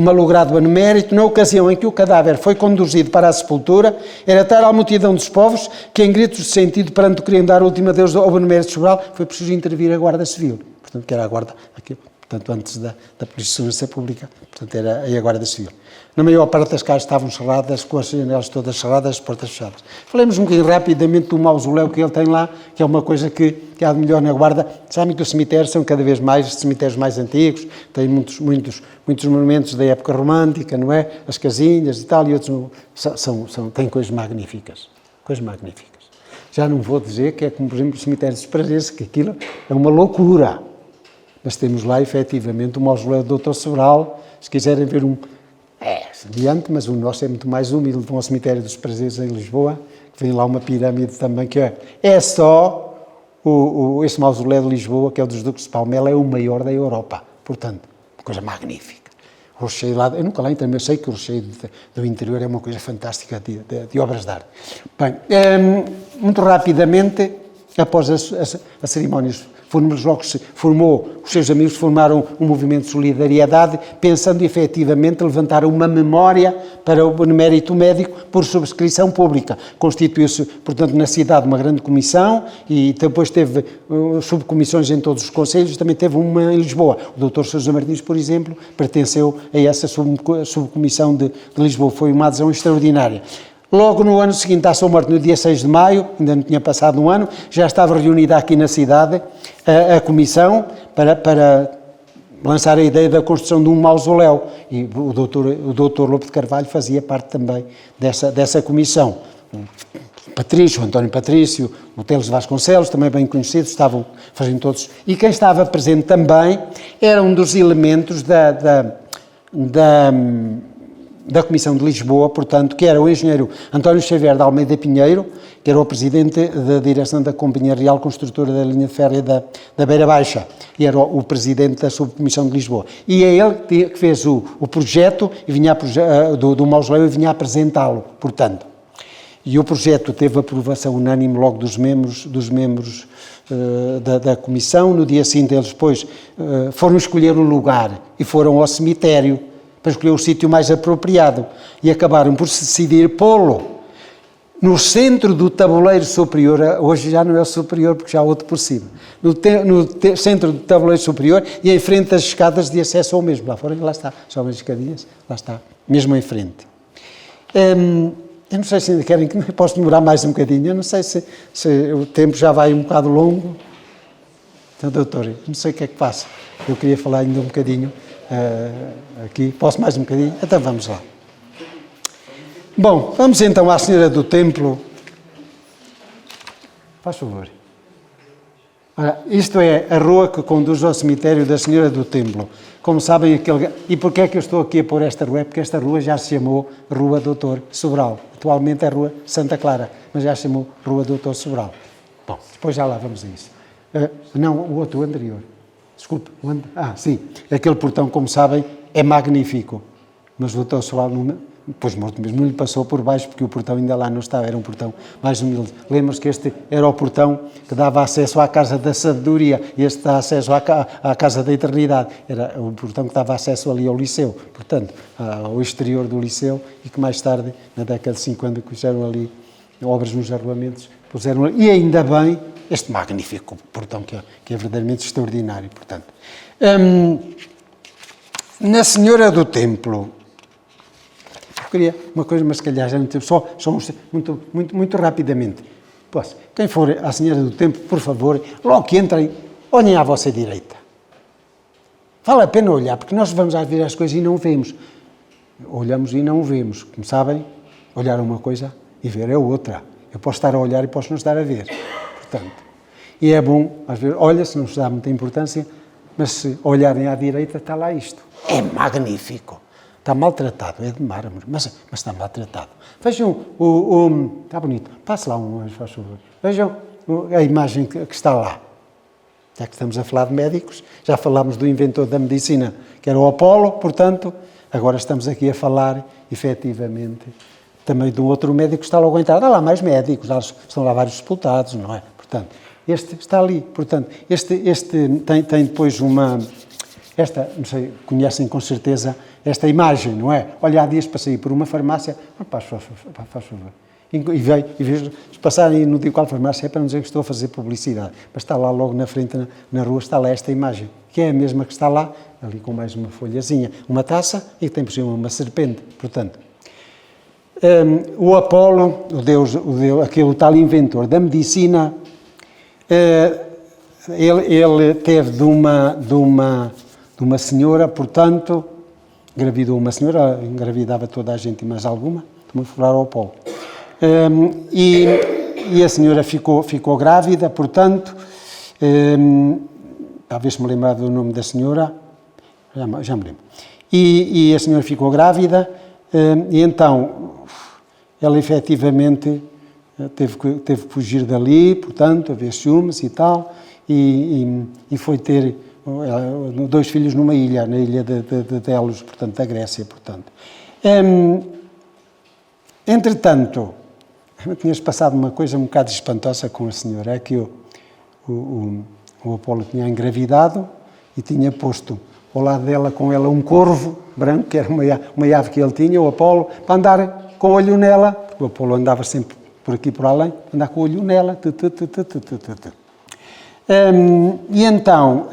malogrado benemérito. Na ocasião em que o cadáver foi conduzido para a sepultura, era tal a multidão dos povos que, em gritos de sentido, perante o queriam dar o último adeus ao benemérito Sobral, foi preciso intervir a Guarda Civil. Portanto, que era a Guarda, aqui, portanto, antes da Polícia de Segurança Pública, portanto, era aí a Guarda Civil. Na maior parte das casas estavam cerradas, com as janelas todas cerradas, as portas fechadas. Falemos um bocadinho rapidamente do mausoléu que ele tem lá, que é uma coisa que há de melhor na Guarda. Sabem que os cemitérios são cada vez mais cemitérios mais antigos, têm muitos monumentos da época romântica, não é? As casinhas e tal, e outros têm coisas magníficas. Coisas magníficas. Já não vou dizer que é como, por exemplo, o cemitério dos Prazeres, que aquilo é uma loucura. Mas temos lá, efetivamente, o mausoléu do Dr. Sobral. Se quiserem ver semelhante, mas o nosso é muito mais humilde. Vão ao cemitério dos Prazeres em Lisboa, que vem lá uma pirâmide também, que é só esse mausoléu de Lisboa, que é o dos Duques de Palmela, é o maior da Europa. Portanto, uma coisa magnífica. Rochedo lá, eu nunca lá entrei, mas eu sei que o Rochedo do interior é uma coisa fantástica de obras de arte. Bem, muito rapidamente, após as cerimónias, os seus amigos formaram um movimento de solidariedade, pensando efetivamente levantar uma memória para o benemérito médico por subscrição pública. Constituiu-se, portanto, na cidade uma grande comissão e depois teve subcomissões em todos os concelhos, também teve uma em Lisboa. O Dr. Sousa Martins, por exemplo, pertenceu a essa subcomissão de Lisboa. Foi uma adesão extraordinária. Logo no ano seguinte à sua morte, no dia 6 de maio, ainda não tinha passado um ano, já estava reunida aqui na cidade a comissão para lançar a ideia da construção de um mausoléu. E o doutor Lobo de Carvalho fazia parte também dessa comissão. O António Patrício, o Teles Vasconcelos, também bem conhecidos, estavam fazendo todos. E quem estava presente também era um dos elementos da Comissão de Lisboa, portanto, que era o engenheiro António Xavier de Almeida Pinheiro, que era o presidente da direção da Companhia Real Construtora da linha de ferro da Beira Baixa, e era o presidente da Subcomissão de Lisboa. E é ele que fez o projeto e vinha do mausoléu e vinha apresentá-lo, portanto. E o projeto teve aprovação unânime logo dos membros da Comissão. No dia seguinte, eles depois foram escolher o lugar e foram ao cemitério para escolher o sítio mais apropriado e acabaram por se decidir pô-lo no centro do tabuleiro superior. Hoje já não é o superior porque já há outro por cima, no centro do tabuleiro superior e em frente às escadas de acesso ao mesmo, lá fora, lá está, só umas escadinhas, lá está, mesmo em frente. Eu não sei se ainda querem que posso demorar mais um bocadinho, eu não sei se o tempo já vai um bocado longo. Então, doutor, não sei o que é que passa, eu queria falar ainda um bocadinho aqui, posso mais um bocadinho? Então vamos lá. Bom, vamos então à Senhora do Templo. Faz favor. Ora, isto é a rua que conduz ao cemitério da Senhora do Templo. Como sabem, e porquê é que eu estou aqui a pôr esta rua? É porque esta rua já se chamou Rua Doutor Sobral. Atualmente é Rua Santa Clara, mas já se chamou Rua Doutor Sobral. Bom, depois já lá vamos a isso. Não, o outro, o anterior. Desculpe, sim, aquele portão, como sabem, é magnífico, mas o Doutor Sobral, depois morto mesmo, não lhe passou por baixo, porque o portão ainda lá não estava, era um portão mais humilde. Lembra-se que este era o portão que dava acesso à Casa da Sabedoria, e este dá acesso à Casa da Eternidade. Era o portão que dava acesso ali ao Liceu, portanto, ao exterior do Liceu, e que mais tarde, na década de 50, que fizeram ali obras nos arruamentos, puseram ali, e ainda bem, este magnífico portão que é verdadeiramente extraordinário, portanto. Na Senhora do Templo, eu queria uma coisa, mas se calhar já não temos, só muito rapidamente. Posso? Quem for à Senhora do Templo, por favor, logo que entrem, olhem à vossa direita. Vale a pena olhar, porque nós vamos às vezes às coisas e não vemos. Olhamos e não vemos. Como sabem, olhar uma coisa e ver é outra. Eu posso estar a olhar e posso não estar a ver. Portanto, e é bom, às vezes, olha-se, não se dá muita importância, mas se olharem à direita, está lá isto. É magnífico. Está maltratado, é de mármore, mas está maltratado. Vejam, está bonito. Passe lá um, faz favor. Vejam a imagem que está lá. Já que estamos a falar de médicos, já falámos do inventor da medicina, que era o Apolo, portanto, agora estamos aqui a falar, efetivamente, também de um outro médico que está logo a entrar. Há lá mais médicos, estão lá vários sepultados, não é? Portanto, este está ali. Portanto, este tem depois esta, não sei, conhecem com certeza esta imagem, não é? Olha, há dias passei por uma farmácia, faz favor, e vejo, se passarem no dia qual farmácia, é para não dizer que estou a fazer publicidade, mas está lá logo na frente, na rua, está lá esta imagem, que é a mesma que está lá, ali com mais uma folhazinha, uma taça e tem por cima uma serpente, portanto. O Apolo, o Deus, aquele tal inventor da medicina, ele teve de uma senhora, portanto, engravidou uma senhora, engravidava toda a gente e mais alguma, também foi ao Apolo. E a senhora ficou grávida, portanto, talvez me lembrar do nome da senhora, já me lembro. E a senhora ficou grávida, e então ela efetivamente teve que fugir dali, portanto, haver ciúmes e tal, e foi ter 2 filhos numa ilha, na ilha de Delos, portanto, da Grécia, portanto. Entretanto, tinhas passado uma coisa um bocado espantosa com a senhora, é que o Apolo tinha engravidado e tinha posto ao lado dela, com ela, um corvo branco, que era uma ave que ele tinha, o Apolo, para andar com o olho nela, porque o Apolo andava sempre por aqui por além, andar com o olho nela. E então,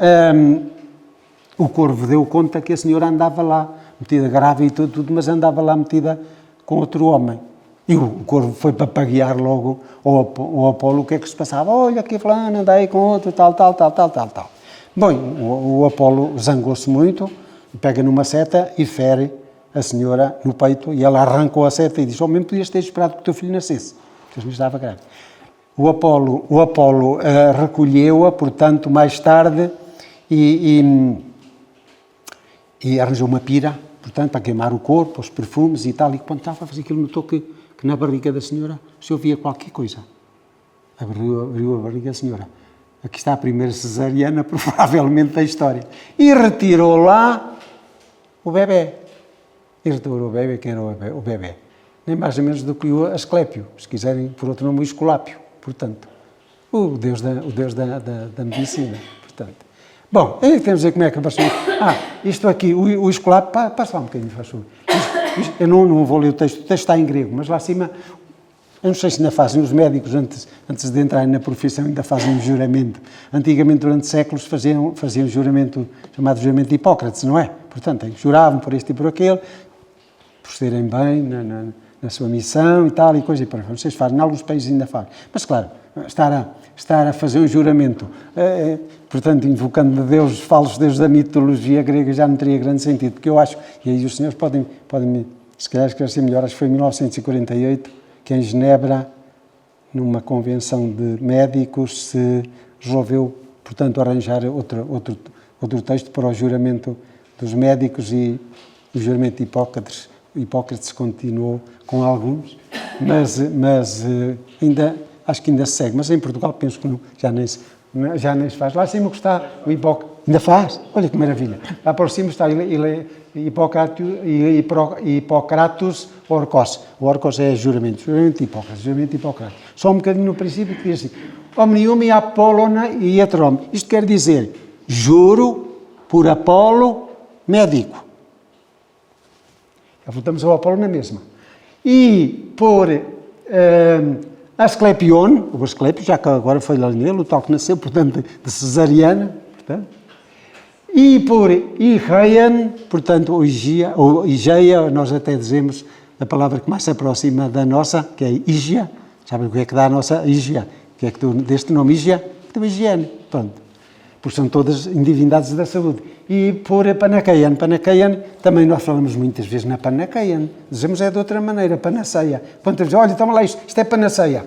o corvo deu conta que a senhora andava lá, metida grávida e tudo, mas andava lá metida com outro homem. E o corvo foi papaguear logo ao Apolo o que é que se passava. Olha, aqui fulano anda aí com outro, tal. Bom, o Apolo zangou-se muito, pega numa seta e fere a senhora no peito, e ela arrancou a seta e diz: ao mesmo podias ter esperado que o teu filho nascesse, porque estava grávida. O Apolo recolheu-a, portanto, mais tarde, e arranjou uma pira, portanto, para queimar o corpo, os perfumes e tal, e quando estava a fazer aquilo, notou que na barriga da senhora se ouvia qualquer coisa. Abriu a barriga da senhora. Aqui está a primeira cesariana, provavelmente, da história. E retirou lá o bebê. E retirou o bebê, quem era o bebê? Nem mais nem menos do que o Asclépio, se quiserem, por outro nome, o Esculápio, portanto. O deus da medicina, portanto. Bom, aí temos a ver como é que passou. Isto aqui, o Esculápio, passa lá um bocadinho, faz favor. Eu não vou ler o texto está em grego, mas lá acima, eu não sei se ainda fazem, os médicos antes de entrarem na profissão ainda fazem um juramento. Antigamente, durante séculos, faziam um juramento, chamado juramento de Hipócrates, não é? Portanto, juravam por este e por aquele, por serem bem na sua missão e tal, e coisa e por aí. Vocês fazem, em alguns países ainda fazem. Mas, claro, estar a fazer um juramento, portanto, invocando deuses, falsos deuses da mitologia grega, já não teria grande sentido, porque eu acho, e aí os senhores podem se calhar esclarecer melhor, acho que foi em 1948, que em Genebra, numa convenção de médicos, se resolveu, portanto, arranjar outro texto para o juramento dos médicos, e o juramento de Hipócrates continuou com alguns, mas acho que ainda se segue, mas em Portugal penso que não, já nem se faz. Lá acima que está o Hipócrates, ainda faz, olha que maravilha, lá por cima está Hipócrates Orcos. O Orcos é juramento de Hipócrates. Só um bocadinho no princípio que diz assim: Omnium e Apollona e Etrom. Isto quer dizer, juro por Apolo, médico. Já voltamos ao Apolo na mesma. E por Asclepion, o Asclepio, já que agora foi lá nele, o tal que nasceu, portanto, de cesariana, portanto, e por Ireian, portanto, ou Igeia, nós até dizemos a palavra que mais se aproxima da nossa, que é Ígia. Sabem o que é que dá a nossa Ígia? O que é que deste nome Ígia? Que é higiene, pronto. Porque são todas divindades da saúde. E por Panaceian. Panaceian, também nós falamos muitas vezes na Panaceian. Dizemos de outra maneira, Panaceia. Quando olha, toma lá isto é Panaceia.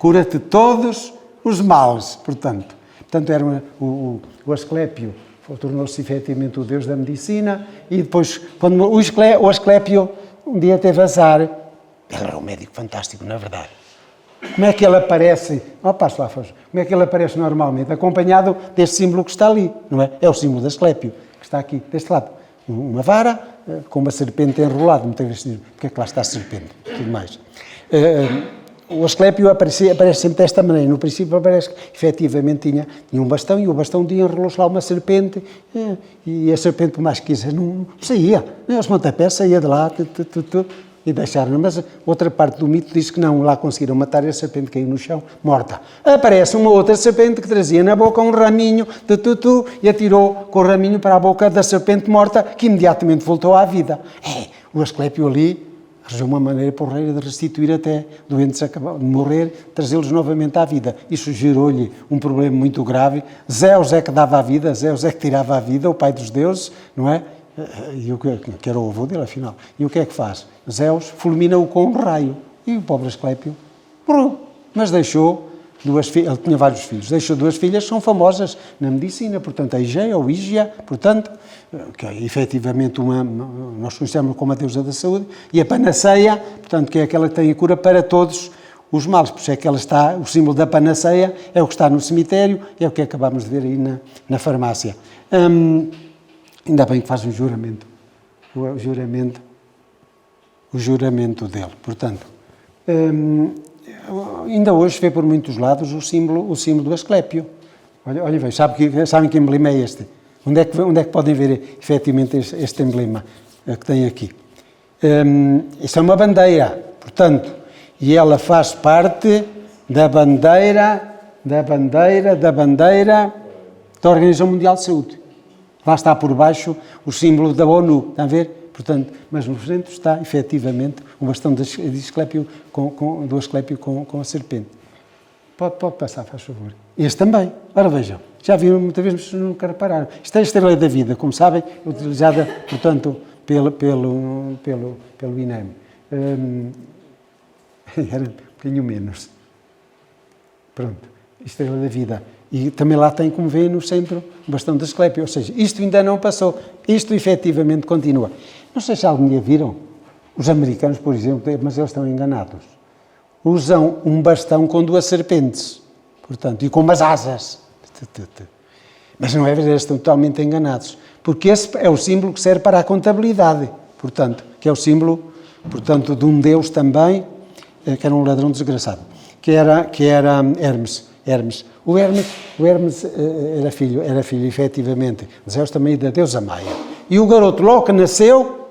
Cura-te todos os males, portanto. Portanto, era o Asclépio, tornou-se efetivamente o deus da medicina, e depois, quando o Asclépio um dia teve azar, ele era um médico fantástico, na verdade. Como é que ele aparece? Como é que ele aparece normalmente? Acompanhado deste símbolo que está ali, não é? É o símbolo de Asclépio, que está aqui, deste lado. Uma vara com uma serpente enrolada, muitas vezes dizem, porque é que lá está a serpente? Tudo mais. O Asclépio aparece sempre desta maneira. No princípio aparece que efetivamente tinha um bastão, e o bastão enrolou-se lá uma serpente, e a serpente, por mais que quisesse, não saía. Os pontapés saía de lá, e deixaram. Mas outra parte do mito diz que não, lá conseguiram matar, e a serpente caiu no chão, morta. Aparece uma outra serpente que trazia na boca um raminho de tutu, e atirou com o raminho para a boca da serpente morta, que imediatamente voltou à vida. O Asclépio ali arranjou uma maneira porreira de restituir até doentes acabaram de morrer, trazê-los novamente à vida. Isso gerou-lhe um problema muito grave. Zeus é que dava a vida, Zeus é que tirava a vida, o pai dos deuses, não é? E que era o avô dele, afinal. E o que é que faz? Zeus fulmina-o com um raio. E o pobre Asclépio morreu. Mas deixou duas filhas, ele tinha vários filhos, deixou duas filhas que são famosas na medicina, portanto, a Igeia ou Ígia, portanto, que é efetivamente nós conhecemos como a deusa da saúde, e a Panaceia, portanto, que é aquela que tem a cura para todos os males. Por isso é que ela está, o símbolo da panaceia é o que está no cemitério, é o que acabamos de ver aí na farmácia. Ainda bem que faz um juramento. O juramento dele. Portanto, ainda hoje vê por muitos lados o símbolo do Asclépio. Olha, veja, sabem que emblema é este? Onde é que podem ver efetivamente este emblema que tem aqui? Isto é uma bandeira, portanto, e ela faz parte da bandeira da Organização Mundial de Saúde. Lá está por baixo o símbolo da ONU, está a ver? Portanto, mas no centro está, efetivamente, o bastão do Asclépio com a serpente. Pode passar, faz favor. Este também. Ora, vejam. Já viram muitas vezes, mas nunca repararam. Isto é a estrela da vida, como sabem, utilizada, portanto, pelo INEM. Era um bocadinho menos. Pronto. Estrela da vida. E também lá tem, como vê, no centro, o bastão do Asclépio. Ou seja, isto ainda não passou. Isto, efetivamente, continua. Não sei se algum dia viram. Os americanos, por exemplo, mas eles estão enganados. Usam um bastão com 2 serpentes. Portanto, e com umas asas. Mas não é verdade, eles estão totalmente enganados. Porque esse é o símbolo que serve para a contabilidade. Portanto, que é o símbolo, portanto, de um deus também, que era um ladrão desgraçado. Que era Hermes. O Hermes era filho, efetivamente, de Zeus, também da deusa Maia. E o garoto, logo que nasceu,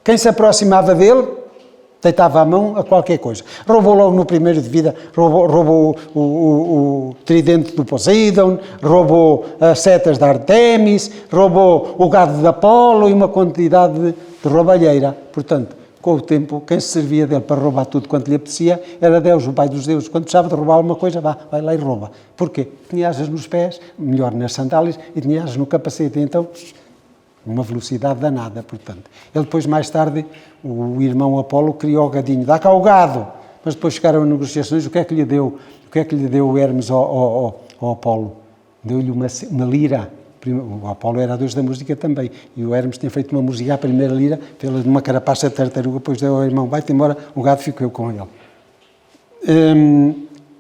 quem se aproximava dele, deitava a mão a qualquer coisa. Roubou logo no primeiro de vida, roubou o tridente do Poseidon, roubou as setas de Artemis, roubou o gado de Apolo e uma quantidade de roubalheira. Portanto, com o tempo, quem se servia dele para roubar tudo quanto lhe apetecia era Deus, o pai dos deuses. Quando precisava de roubar alguma coisa, vai lá e rouba. Porquê? Tinha asas nos pés, melhor nas sandálias, e tinha asas no capacete. Então, uma velocidade danada, portanto. Ele depois, mais tarde, o irmão Apolo criou o gadinho. Dá cá o gado! Mas depois chegaram a negociações. O que é que lhe deu o Hermes ao Apolo? Deu-lhe uma lira. O Apolo era deus da música também, e o Hermes tinha feito uma música à primeira lira, pela de uma carapaça de tartaruga, depois deu ao irmão, vai-te embora, o gado ficou com ele. Não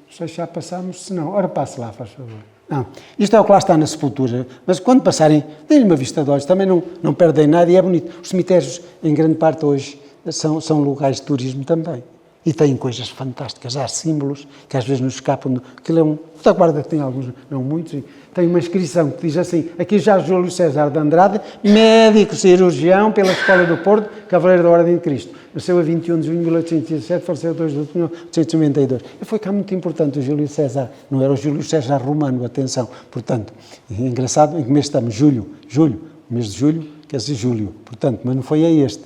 sei se já passámos, se não, ora passe lá, faz favor. Não, isto é o que lá está na sepultura, mas quando passarem, deem-lhe uma vista de olhos, também não perdem nada e é bonito. Os cemitérios, em grande parte hoje, são lugares de turismo também. E têm coisas fantásticas, há símbolos que às vezes nos escapam. Aquilo é da guarda tem alguns, não muitos, tem uma inscrição que diz assim, aqui já Júlio César de Andrade, médico cirurgião pela Escola do Porto, Cavaleiro da Ordem de Cristo. Nasceu a 21 de junho de 1817, faleceu a 2 de outubro de 1892. E foi cá muito importante o Júlio César, não era o Júlio César romano, atenção. Portanto, é engraçado, em que mês estamos? Julho, o mês de julho quer dizer Júlio, portanto, mas não foi a este.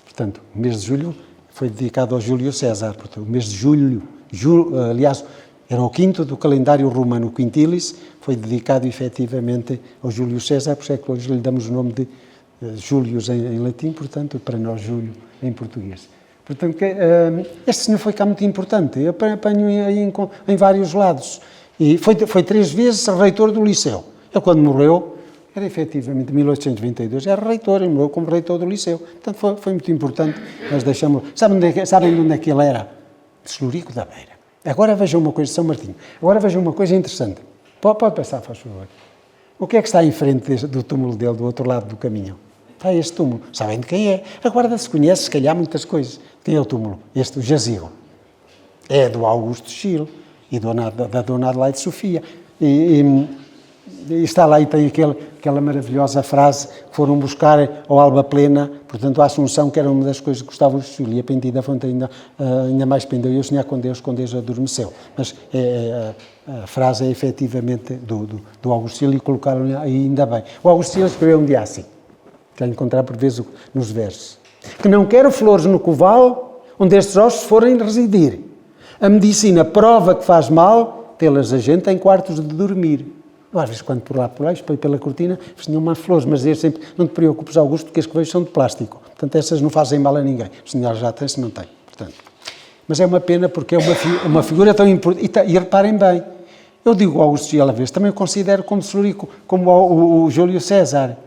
Portanto, o mês de julho foi dedicado ao Júlio César, portanto, o mês de julho, aliás, era o quinto do calendário romano, o Quintilis, foi dedicado efetivamente ao Júlio César, por isso é que hoje lhe damos o nome de Július em latim, portanto, para nós Júlio em português. Portanto, este senhor foi cá muito importante, eu apanho aí em vários lados, e foi 3 vezes reitor do Liceu. Ele, quando morreu, era efetivamente, em 1822, era reitor, ele morreu como reitor do Liceu. Portanto, foi muito importante, nós deixamos... Sabem de onde é que ele era? De Celurico da Beira. Agora vejam uma coisa, São Martinho, agora vejam uma coisa interessante. Pode passar, faz favor. O que é que está em frente do túmulo dele, do outro lado do caminho? Está este túmulo. Sabem de quem é? Agora se conhece, se calhar, muitas coisas. Quem é o túmulo? Este, o jazigo. É do Augusto Chile e da Dona Adelaide Sofia. E está lá e tem aquela maravilhosa frase que foram buscar ao Alba Plena, portanto a Assunção, que era uma das coisas que Gustavo Júlio, a pendida a fonte ainda mais pendeu, e eu sonhar com Deus adormeceu. Mas a frase é efetivamente do Augusto Chile e colocaram aí ainda bem. O Augusto Chile escreveu um dia assim, que encontrar por vezes nos versos, que não quero flores no coval onde estes ossos forem residir. A medicina prova que faz mal tê-las a gente em quartos de dormir. Às vezes, quando por lá, põe pela cortina, tinham umas flores, mas eu sempre, não te preocupes, Augusto, porque as que vejo são de plástico. Portanto, essas não fazem mal a ninguém. O senhor já tem, se não tem. Portanto. Mas é uma pena porque é uma figura tão importante. E reparem bem, eu digo Augusto Chile a vez, também o considero como Celurico, como o Júlio César.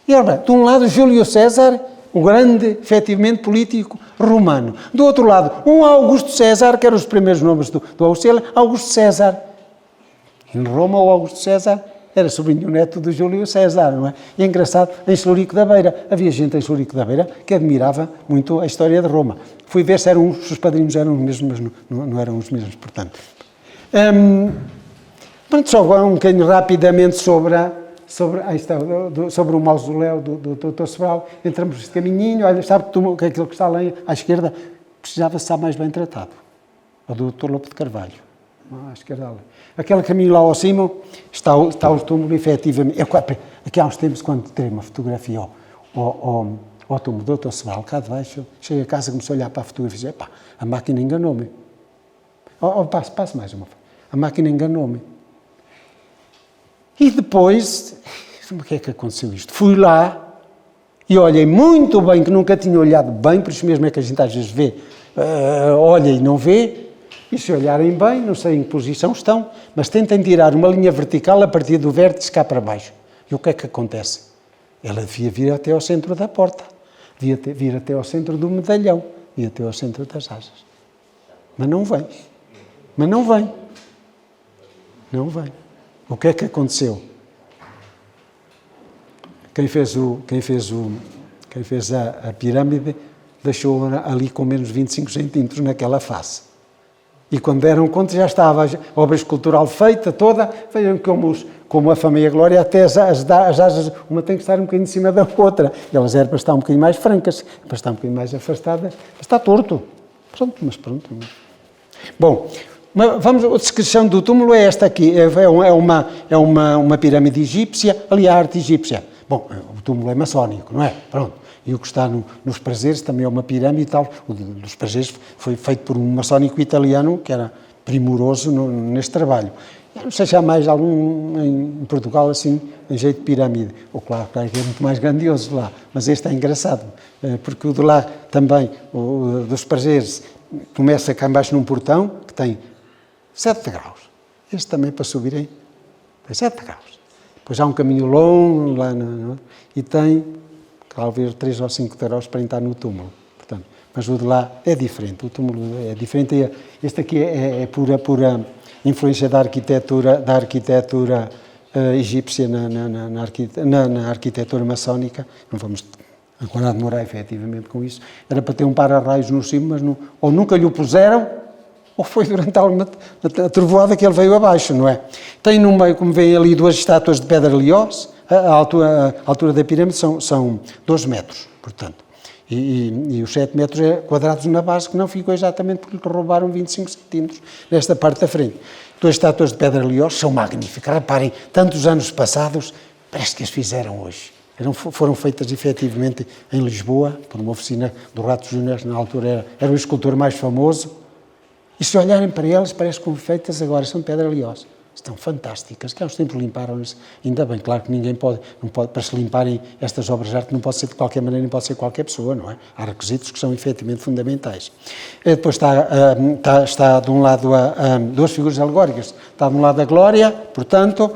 E, ora bem, de um lado, Júlio César, o grande, efetivamente, político romano. Do outro lado, um Augusto César, que eram os primeiros nomes do Augusto, Augusto César. Em Roma, o Augusto César era sobrinho neto do Júlio César, não é? E é engraçado, em Celurico da Beira, havia gente em Celurico da Beira que admirava muito a história de Roma. Fui ver se os padrinhos eram os mesmos, mas não eram os mesmos, portanto. Pronto, só um bocadinho rapidamente sobre o mausoléu do Dr. Sobral. Entramos neste caminhinho, olha, sabe que aquilo que está lá à esquerda precisava estar mais bem tratado. O do Dr. Lopo de Carvalho. À esquerda ali. Aquele caminho lá ao cima está o túmulo, efetivamente. Aqui há uns tempos, quando tirei uma fotografia ao túmulo do Dr. Sobral, cá de baixo, cheguei a casa, comecei a olhar para a fotografia e disse, pá, a máquina enganou-me. Passe mais uma. A máquina enganou-me. E depois, o que é que aconteceu isto? Fui lá e olhei muito bem, que nunca tinha olhado bem, por isso mesmo é que a gente às vezes vê, olha e não vê, e se olharem bem, não sei em que posição estão, mas tentem tirar uma linha vertical a partir do vértice cá para baixo. E o que é que acontece? Ela devia vir até ao centro da porta, devia vir até ao centro do medalhão, e até ao centro das asas. Mas não vem. Não vem. O que é que aconteceu? Quem fez a pirâmide deixou ali com menos 25 centímetros naquela face. E quando deram conta já estava a obra escultural feita toda, vejam como a fama e a glória, até as asas, uma tem que estar um bocadinho em cima da outra. E elas eram para estar um bocadinho mais francas, para estar um bocadinho mais afastadas, para estar torto. Pronto. Bom, a descrição do túmulo é esta aqui, é uma pirâmide egípcia, ali a arte egípcia. Bom, o túmulo é maçónico, não é? Pronto. E o que está nos prazeres também é uma pirâmide e tal. O dos prazeres foi feito por um maçónico italiano que era primoroso neste trabalho. Eu não sei se há mais algum em Portugal assim, em jeito de pirâmide. Ou claro que é muito mais grandioso lá, mas este é engraçado, porque o de lá também, o dos prazeres, começa cá embaixo num portão que tem 7 degraus. Este também para subirem tem 7 degraus. Depois há um caminho longo lá e tem talvez 3 ou 5 degraus para entrar no túmulo. Portanto, mas o de lá é diferente, o túmulo é diferente. Este aqui é pura influência da arquitetura egípcia na arquitetura maçónica. Não vamos agora demorar efetivamente com isso. Era para ter um para-raios no cimo, mas ou nunca lhe o puseram, ou foi durante a trovoada que ele veio abaixo, não é? Tem no meio, como veem ali, 2 estátuas de pedra liós. A altura da pirâmide são 12 metros, portanto. E os 7 metros quadrados na base, que não ficou exatamente porque lhe roubaram 25 centímetros nesta parte da frente. 2 estátuas de pedra liós são magníficas. Reparem, tantos anos passados, parece que as fizeram hoje. Foram feitas efetivamente em Lisboa, por uma oficina do Rato Júnior, que na altura era o escultor mais famoso. E se olharem para elas, parece que foram feitas agora, são de pedra liós. Estão fantásticas, que há uns tempos limparam-se, ainda bem, claro que ninguém pode, para se limparem estas obras de arte, não pode ser de qualquer maneira, nem pode ser qualquer pessoa, não é? Há requisitos que são efetivamente fundamentais. Depois está de um lado 2 figuras alegóricas, está de um lado a glória, portanto,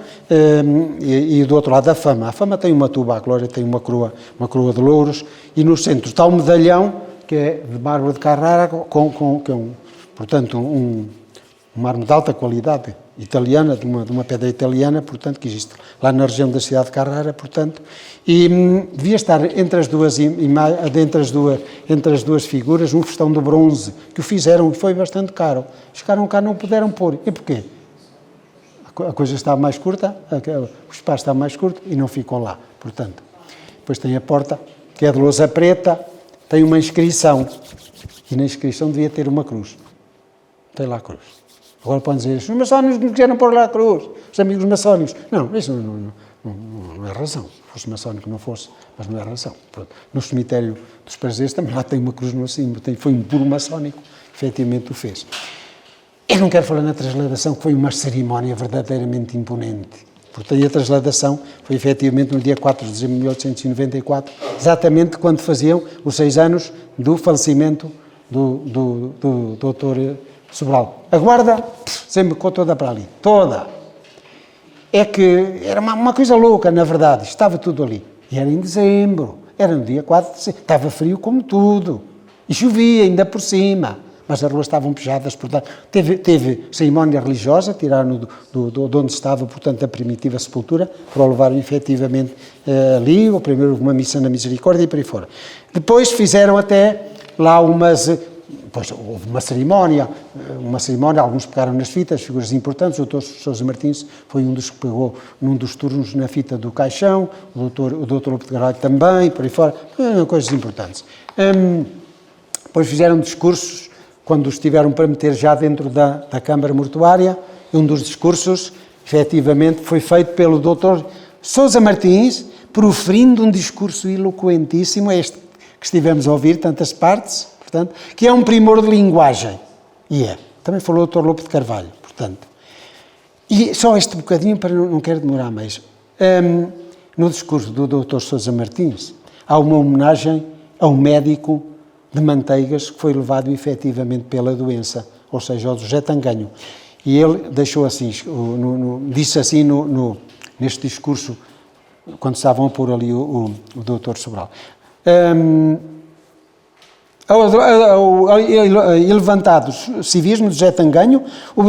e do outro lado a fama. A fama tem uma tuba, a glória tem uma coroa de louros, e no centro está o medalhão, que é de mármore de Carrara, portanto, um mármore de alta qualidade, italiana, de uma pedra italiana, portanto, que existe lá na região da cidade de Carrara, portanto, e devia estar entre as duas figuras um festão de bronze, que o fizeram e foi bastante caro. Chegaram cá, não puderam pôr. E porquê? A coisa está mais curta, o espaço está mais curto e não ficam lá, portanto. Depois tem a porta, que é de lousa preta, tem uma inscrição, e na inscrição devia ter uma cruz. Tem lá a cruz. Agora podem dizer, os maçónicos não quiseram pôr lá a cruz, os amigos maçónicos. Não, isso não é razão. Se fosse maçónico não fosse, mas não é razão. Pronto. No cemitério dos prazeres também lá tem uma cruz no cimo, foi um puro maçónico, efetivamente o fez. Eu não quero falar na transladação, que foi uma cerimónia verdadeiramente imponente. Portanto, a transladação foi efetivamente no dia 4 de dezembro de 1894, exatamente quando faziam os 6 anos do falecimento do doutor Sobral. A guarda desembocou toda para ali, toda. É que era uma coisa louca, na verdade, estava tudo ali. E era em dezembro, Era no dia 4 de dezembro. Estava frio como tudo. E chovia ainda por cima. Mas as ruas estavam pejadas, portanto, teve cerimónia religiosa, tiraram de onde estava, portanto, a primitiva sepultura, para o levaram efetivamente ali, ou primeiro uma missa na Misericórdia e por aí fora. Depois fizeram até lá depois houve uma cerimónia, alguns pegaram nas fitas, figuras importantes, o Dr. Sousa Martins foi um dos que pegou num dos turnos na fita do caixão, o Dr. Lopo de Carvalho também, por aí fora, coisas importantes. Depois fizeram discursos, quando os tiveram para meter já dentro da Câmara Mortuária, e um dos discursos, efetivamente, foi feito pelo Dr. Sousa Martins, proferindo um discurso eloquentíssimo, este que estivemos a ouvir, tantas partes, portanto, que é um primor de linguagem. E é. Também falou o Dr. Lopo de Carvalho, portanto. E só este bocadinho, para não quero demorar mais. No discurso do Dr. Sousa Martins, há uma homenagem a um médico de Manteigas que foi levado efetivamente pela doença, ou seja, ao José Tanganho. E ele deixou assim, disse assim neste discurso, quando estavam a pôr ali o Dr. Sobral. Levantados civismo de José Tanganho, o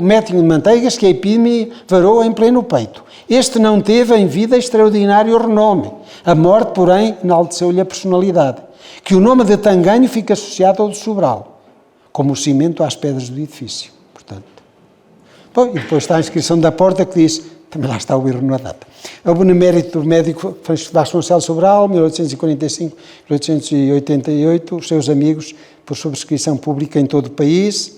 médico de Manteigas que a epidemia varou em pleno peito. Este não teve em vida extraordinário renome. A morte, porém, enalteceu-lhe a personalidade. Que o nome de Tanganho fica associado ao de Sobral, como o cimento às pedras do edifício. Portanto. Bom, e depois está a inscrição da porta que diz, também lá está o erro na data. O benemérito do médico Vasconcelos Sobral, 1845-1888, os seus amigos, por subscrição pública em todo o país.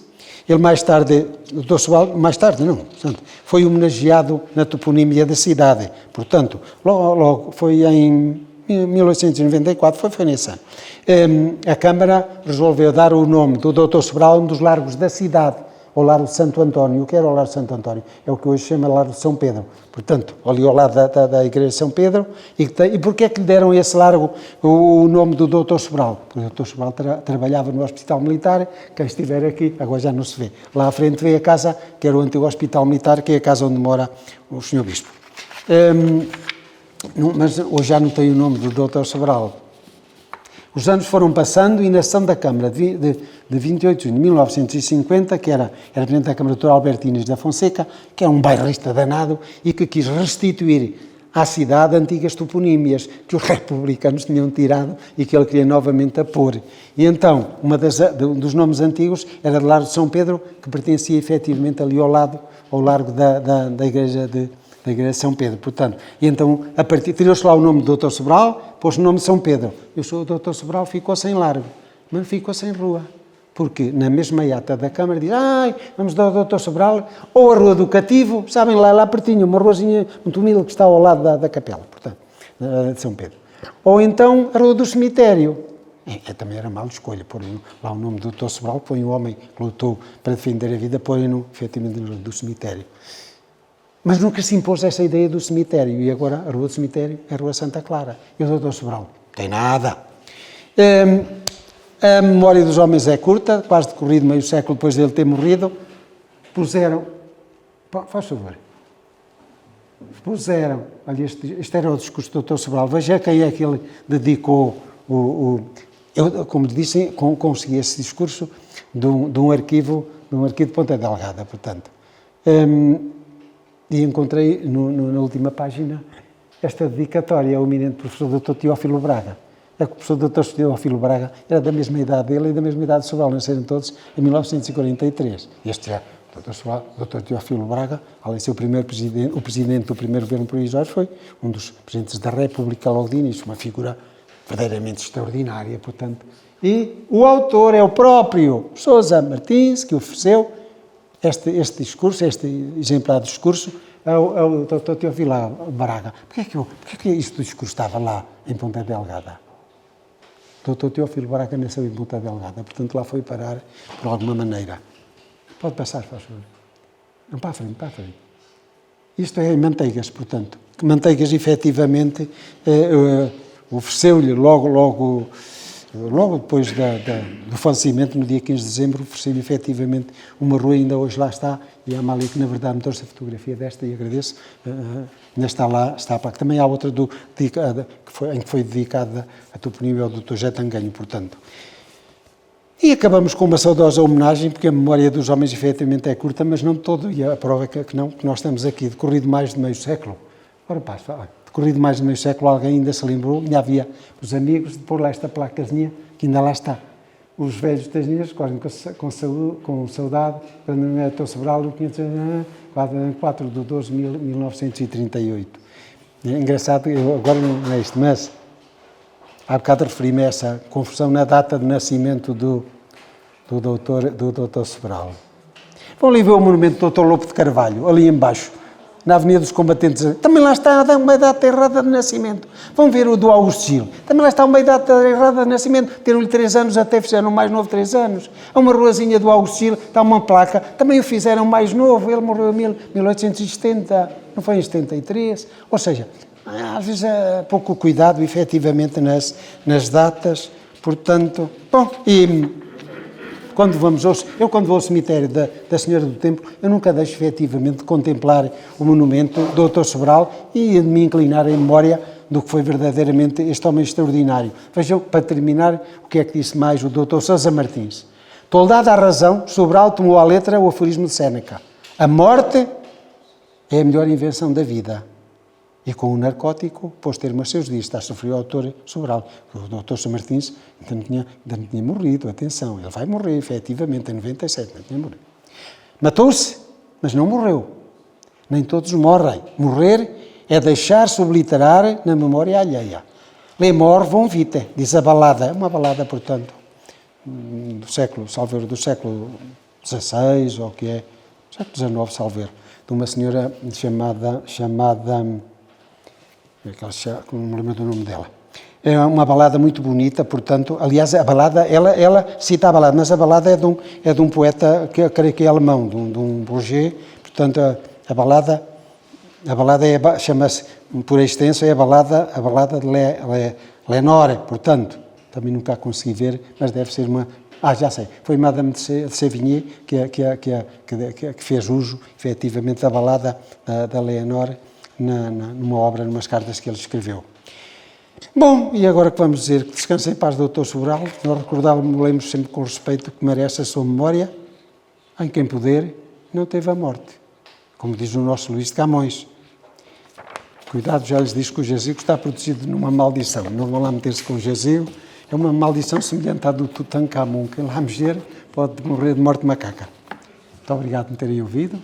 Ele mais tarde, o Dr. Sobral, mais tarde não, portanto, foi homenageado na toponímia da cidade. Portanto, logo foi em 1894, foi nesse ano. A Câmara resolveu dar o nome do Dr. Sobral a um dos largos da cidade, ao Largo de Santo António. O que era o Largo de Santo António? É o que hoje se chama Largo de São Pedro. Portanto, ali ao lado da Igreja de São Pedro. E porquê é que lhe deram esse largo o nome do Dr. Sobral? Porque o Dr. Sobral trabalhava no Hospital Militar, quem estiver aqui, agora já não se vê. Lá à frente vê a casa, que era o antigo Hospital Militar, que é a casa onde mora o Sr. Bispo. Mas hoje já não tem o nome do Dr. Sobral. Os anos foram passando e na sessão da Câmara de 28 de junho de 1950, que era presidente da Câmara, Dr. Albertines da Fonseca, que era um bairrista danado e que quis restituir à cidade antigas toponímias que os republicanos tinham tirado e que ele queria novamente a pôr. E então, um dos nomes antigos era de Largo de São Pedro, que pertencia efetivamente ali ao largo da Igreja de São Pedro, portanto, e então, tirou-se lá o nome do Dr. Sobral, pôs o nome de São Pedro, e o Dr. Sobral ficou sem largo, mas ficou sem rua, porque na mesma ata da Câmara diz, vamos dar ao Dr. Sobral, ou a Rua do Cativo, sabem lá pertinho, uma ruazinha muito humilde que está ao lado da capela, portanto, de São Pedro, ou então a Rua do Cemitério. Também era mal de escolha, pôr lá o nome do Dr. Sobral, põe um homem que lutou para defender a vida, põe-no, efetivamente, no do cemitério. Mas nunca se impôs essa ideia do cemitério, e agora a Rua do Cemitério é a Rua Santa Clara. E o Dr. Sobral? Tem nada. A memória dos homens é curta, quase decorrido meio século depois dele ter morrido. Puseram, faz favor, olha, este era o discurso do Dr. Sobral, veja quem é que ele dedicou eu, como disse, consegui esse discurso de um arquivo de Ponta Delgada, portanto. E encontrei na última página esta dedicatória ao eminente professor Dr. Teófilo Braga. É que o professor Dr. Teófilo Braga era da mesma idade dele e da mesma idade de Sobral, nasceram todos em 1943. Este é o Dr. Teófilo Braga, além de ser o presidente do primeiro governo provisório, foi um dos presidentes da República logo de início, uma figura verdadeiramente extraordinária, portanto. E o autor é o próprio Sousa Martins, que ofereceu este discurso, este exemplar de discurso, ao Dr. Teófilo Braga. Porquê que isto do discurso estava lá em Ponta Delgada? O Dr. Teófilo Braga nasceu em Ponta Delgada, portanto lá foi parar por alguma maneira. Pode passar, faz favor. Não, para a frente. Isto é em Manteigas, portanto. Que Manteigas, efetivamente, ofereceu-lhe logo logo depois do falecimento, no dia 15 de dezembro, ofereci-lhe efetivamente uma rua, ainda hoje lá está, e a Amália, que na verdade me trouxe a fotografia desta, e agradeço, ainda está lá, está para. Também há outra em que foi dedicada a toponímia ao Dr. José Tanganho, portanto. E acabamos com uma saudosa homenagem, porque a memória dos homens efetivamente é curta, mas não de todo, e a prova é que não, que nós estamos aqui, decorrido mais de meio século. Ora pá, decorrido mais de meio século, alguém ainda se lembrou, ainda havia os amigos de pôr lá esta placazinha, que ainda lá está. Os velhos tasneiros, com saudade, quando não é tão Sobral, 4 de 12 de 1938. É engraçado, eu agora não é isto, mas há bocado referi-me a essa confusão na data de nascimento do Dr. Sobral. Vão ali ver o monumento do Dr. Lopo de Carvalho, ali embaixo, na Avenida dos Combatentes. Também lá está uma data errada de nascimento. Vão ver o do Augusto Gil. Também lá está uma data errada de nascimento. Teram-lhe 3 anos, até fizeram mais novo 3 anos. Há uma ruazinha do Augusto Gil, está uma placa. Também o fizeram mais novo. Ele morreu em 1870, não foi em 73. Ou seja, às vezes há pouco cuidado, efetivamente, nas datas. Portanto, bom, e quando vou ao cemitério da Senhora do Templo, eu nunca deixo efetivamente de contemplar o monumento do Dr. Sobral e de me inclinar em memória do que foi verdadeiramente este homem extraordinário. Vejam, para terminar, o que é que disse mais o Dr. Sousa Martins. Toldada a razão, Sobral tomou à letra o aforismo de Séneca. A morte é a melhor invenção da vida. E com o narcótico pôs termo a seus dias. Está a sofrer o autor Sobral. O Dr. Sousa Martins ainda não tinha morrido, atenção, ele vai morrer, efetivamente, em 97, não tinha morrido. Matou-se, mas não morreu. Nem todos morrem. Morrer é deixar-se obliterar na memória alheia. Le mort vont vite, diz a balada, uma balada, portanto, do século XVI, ou o que é, século XIX, salveiro, de uma senhora chamada não me lembro do nome dela. É uma balada muito bonita, portanto, aliás, a balada, ela cita a balada, mas a balada é de um poeta que eu creio que é alemão, de um Bourget, portanto, a balada chama-se, por extenso, é a balada de Lenore, portanto, também nunca a consegui ver, mas deve ser uma... já sei, foi Madame de Sévigné que fez uso, efetivamente, da balada da Leonor, numa obra, numas cartas que ele escreveu. Bom, e agora que vamos dizer que descanse em paz, Dr. Sobral, nós recordávamos sempre com respeito que merece a sua memória, em quem puder, não teve a morte, como diz o nosso Luís de Camões. Cuidado, já lhes diz que o jazigo está protegido numa maldição, não vão lá meter-se com o jazigo, é uma maldição semelhante à do Tutankhamun, quem lá mexer pode morrer de morte macaca. Muito obrigado por me terem ouvido.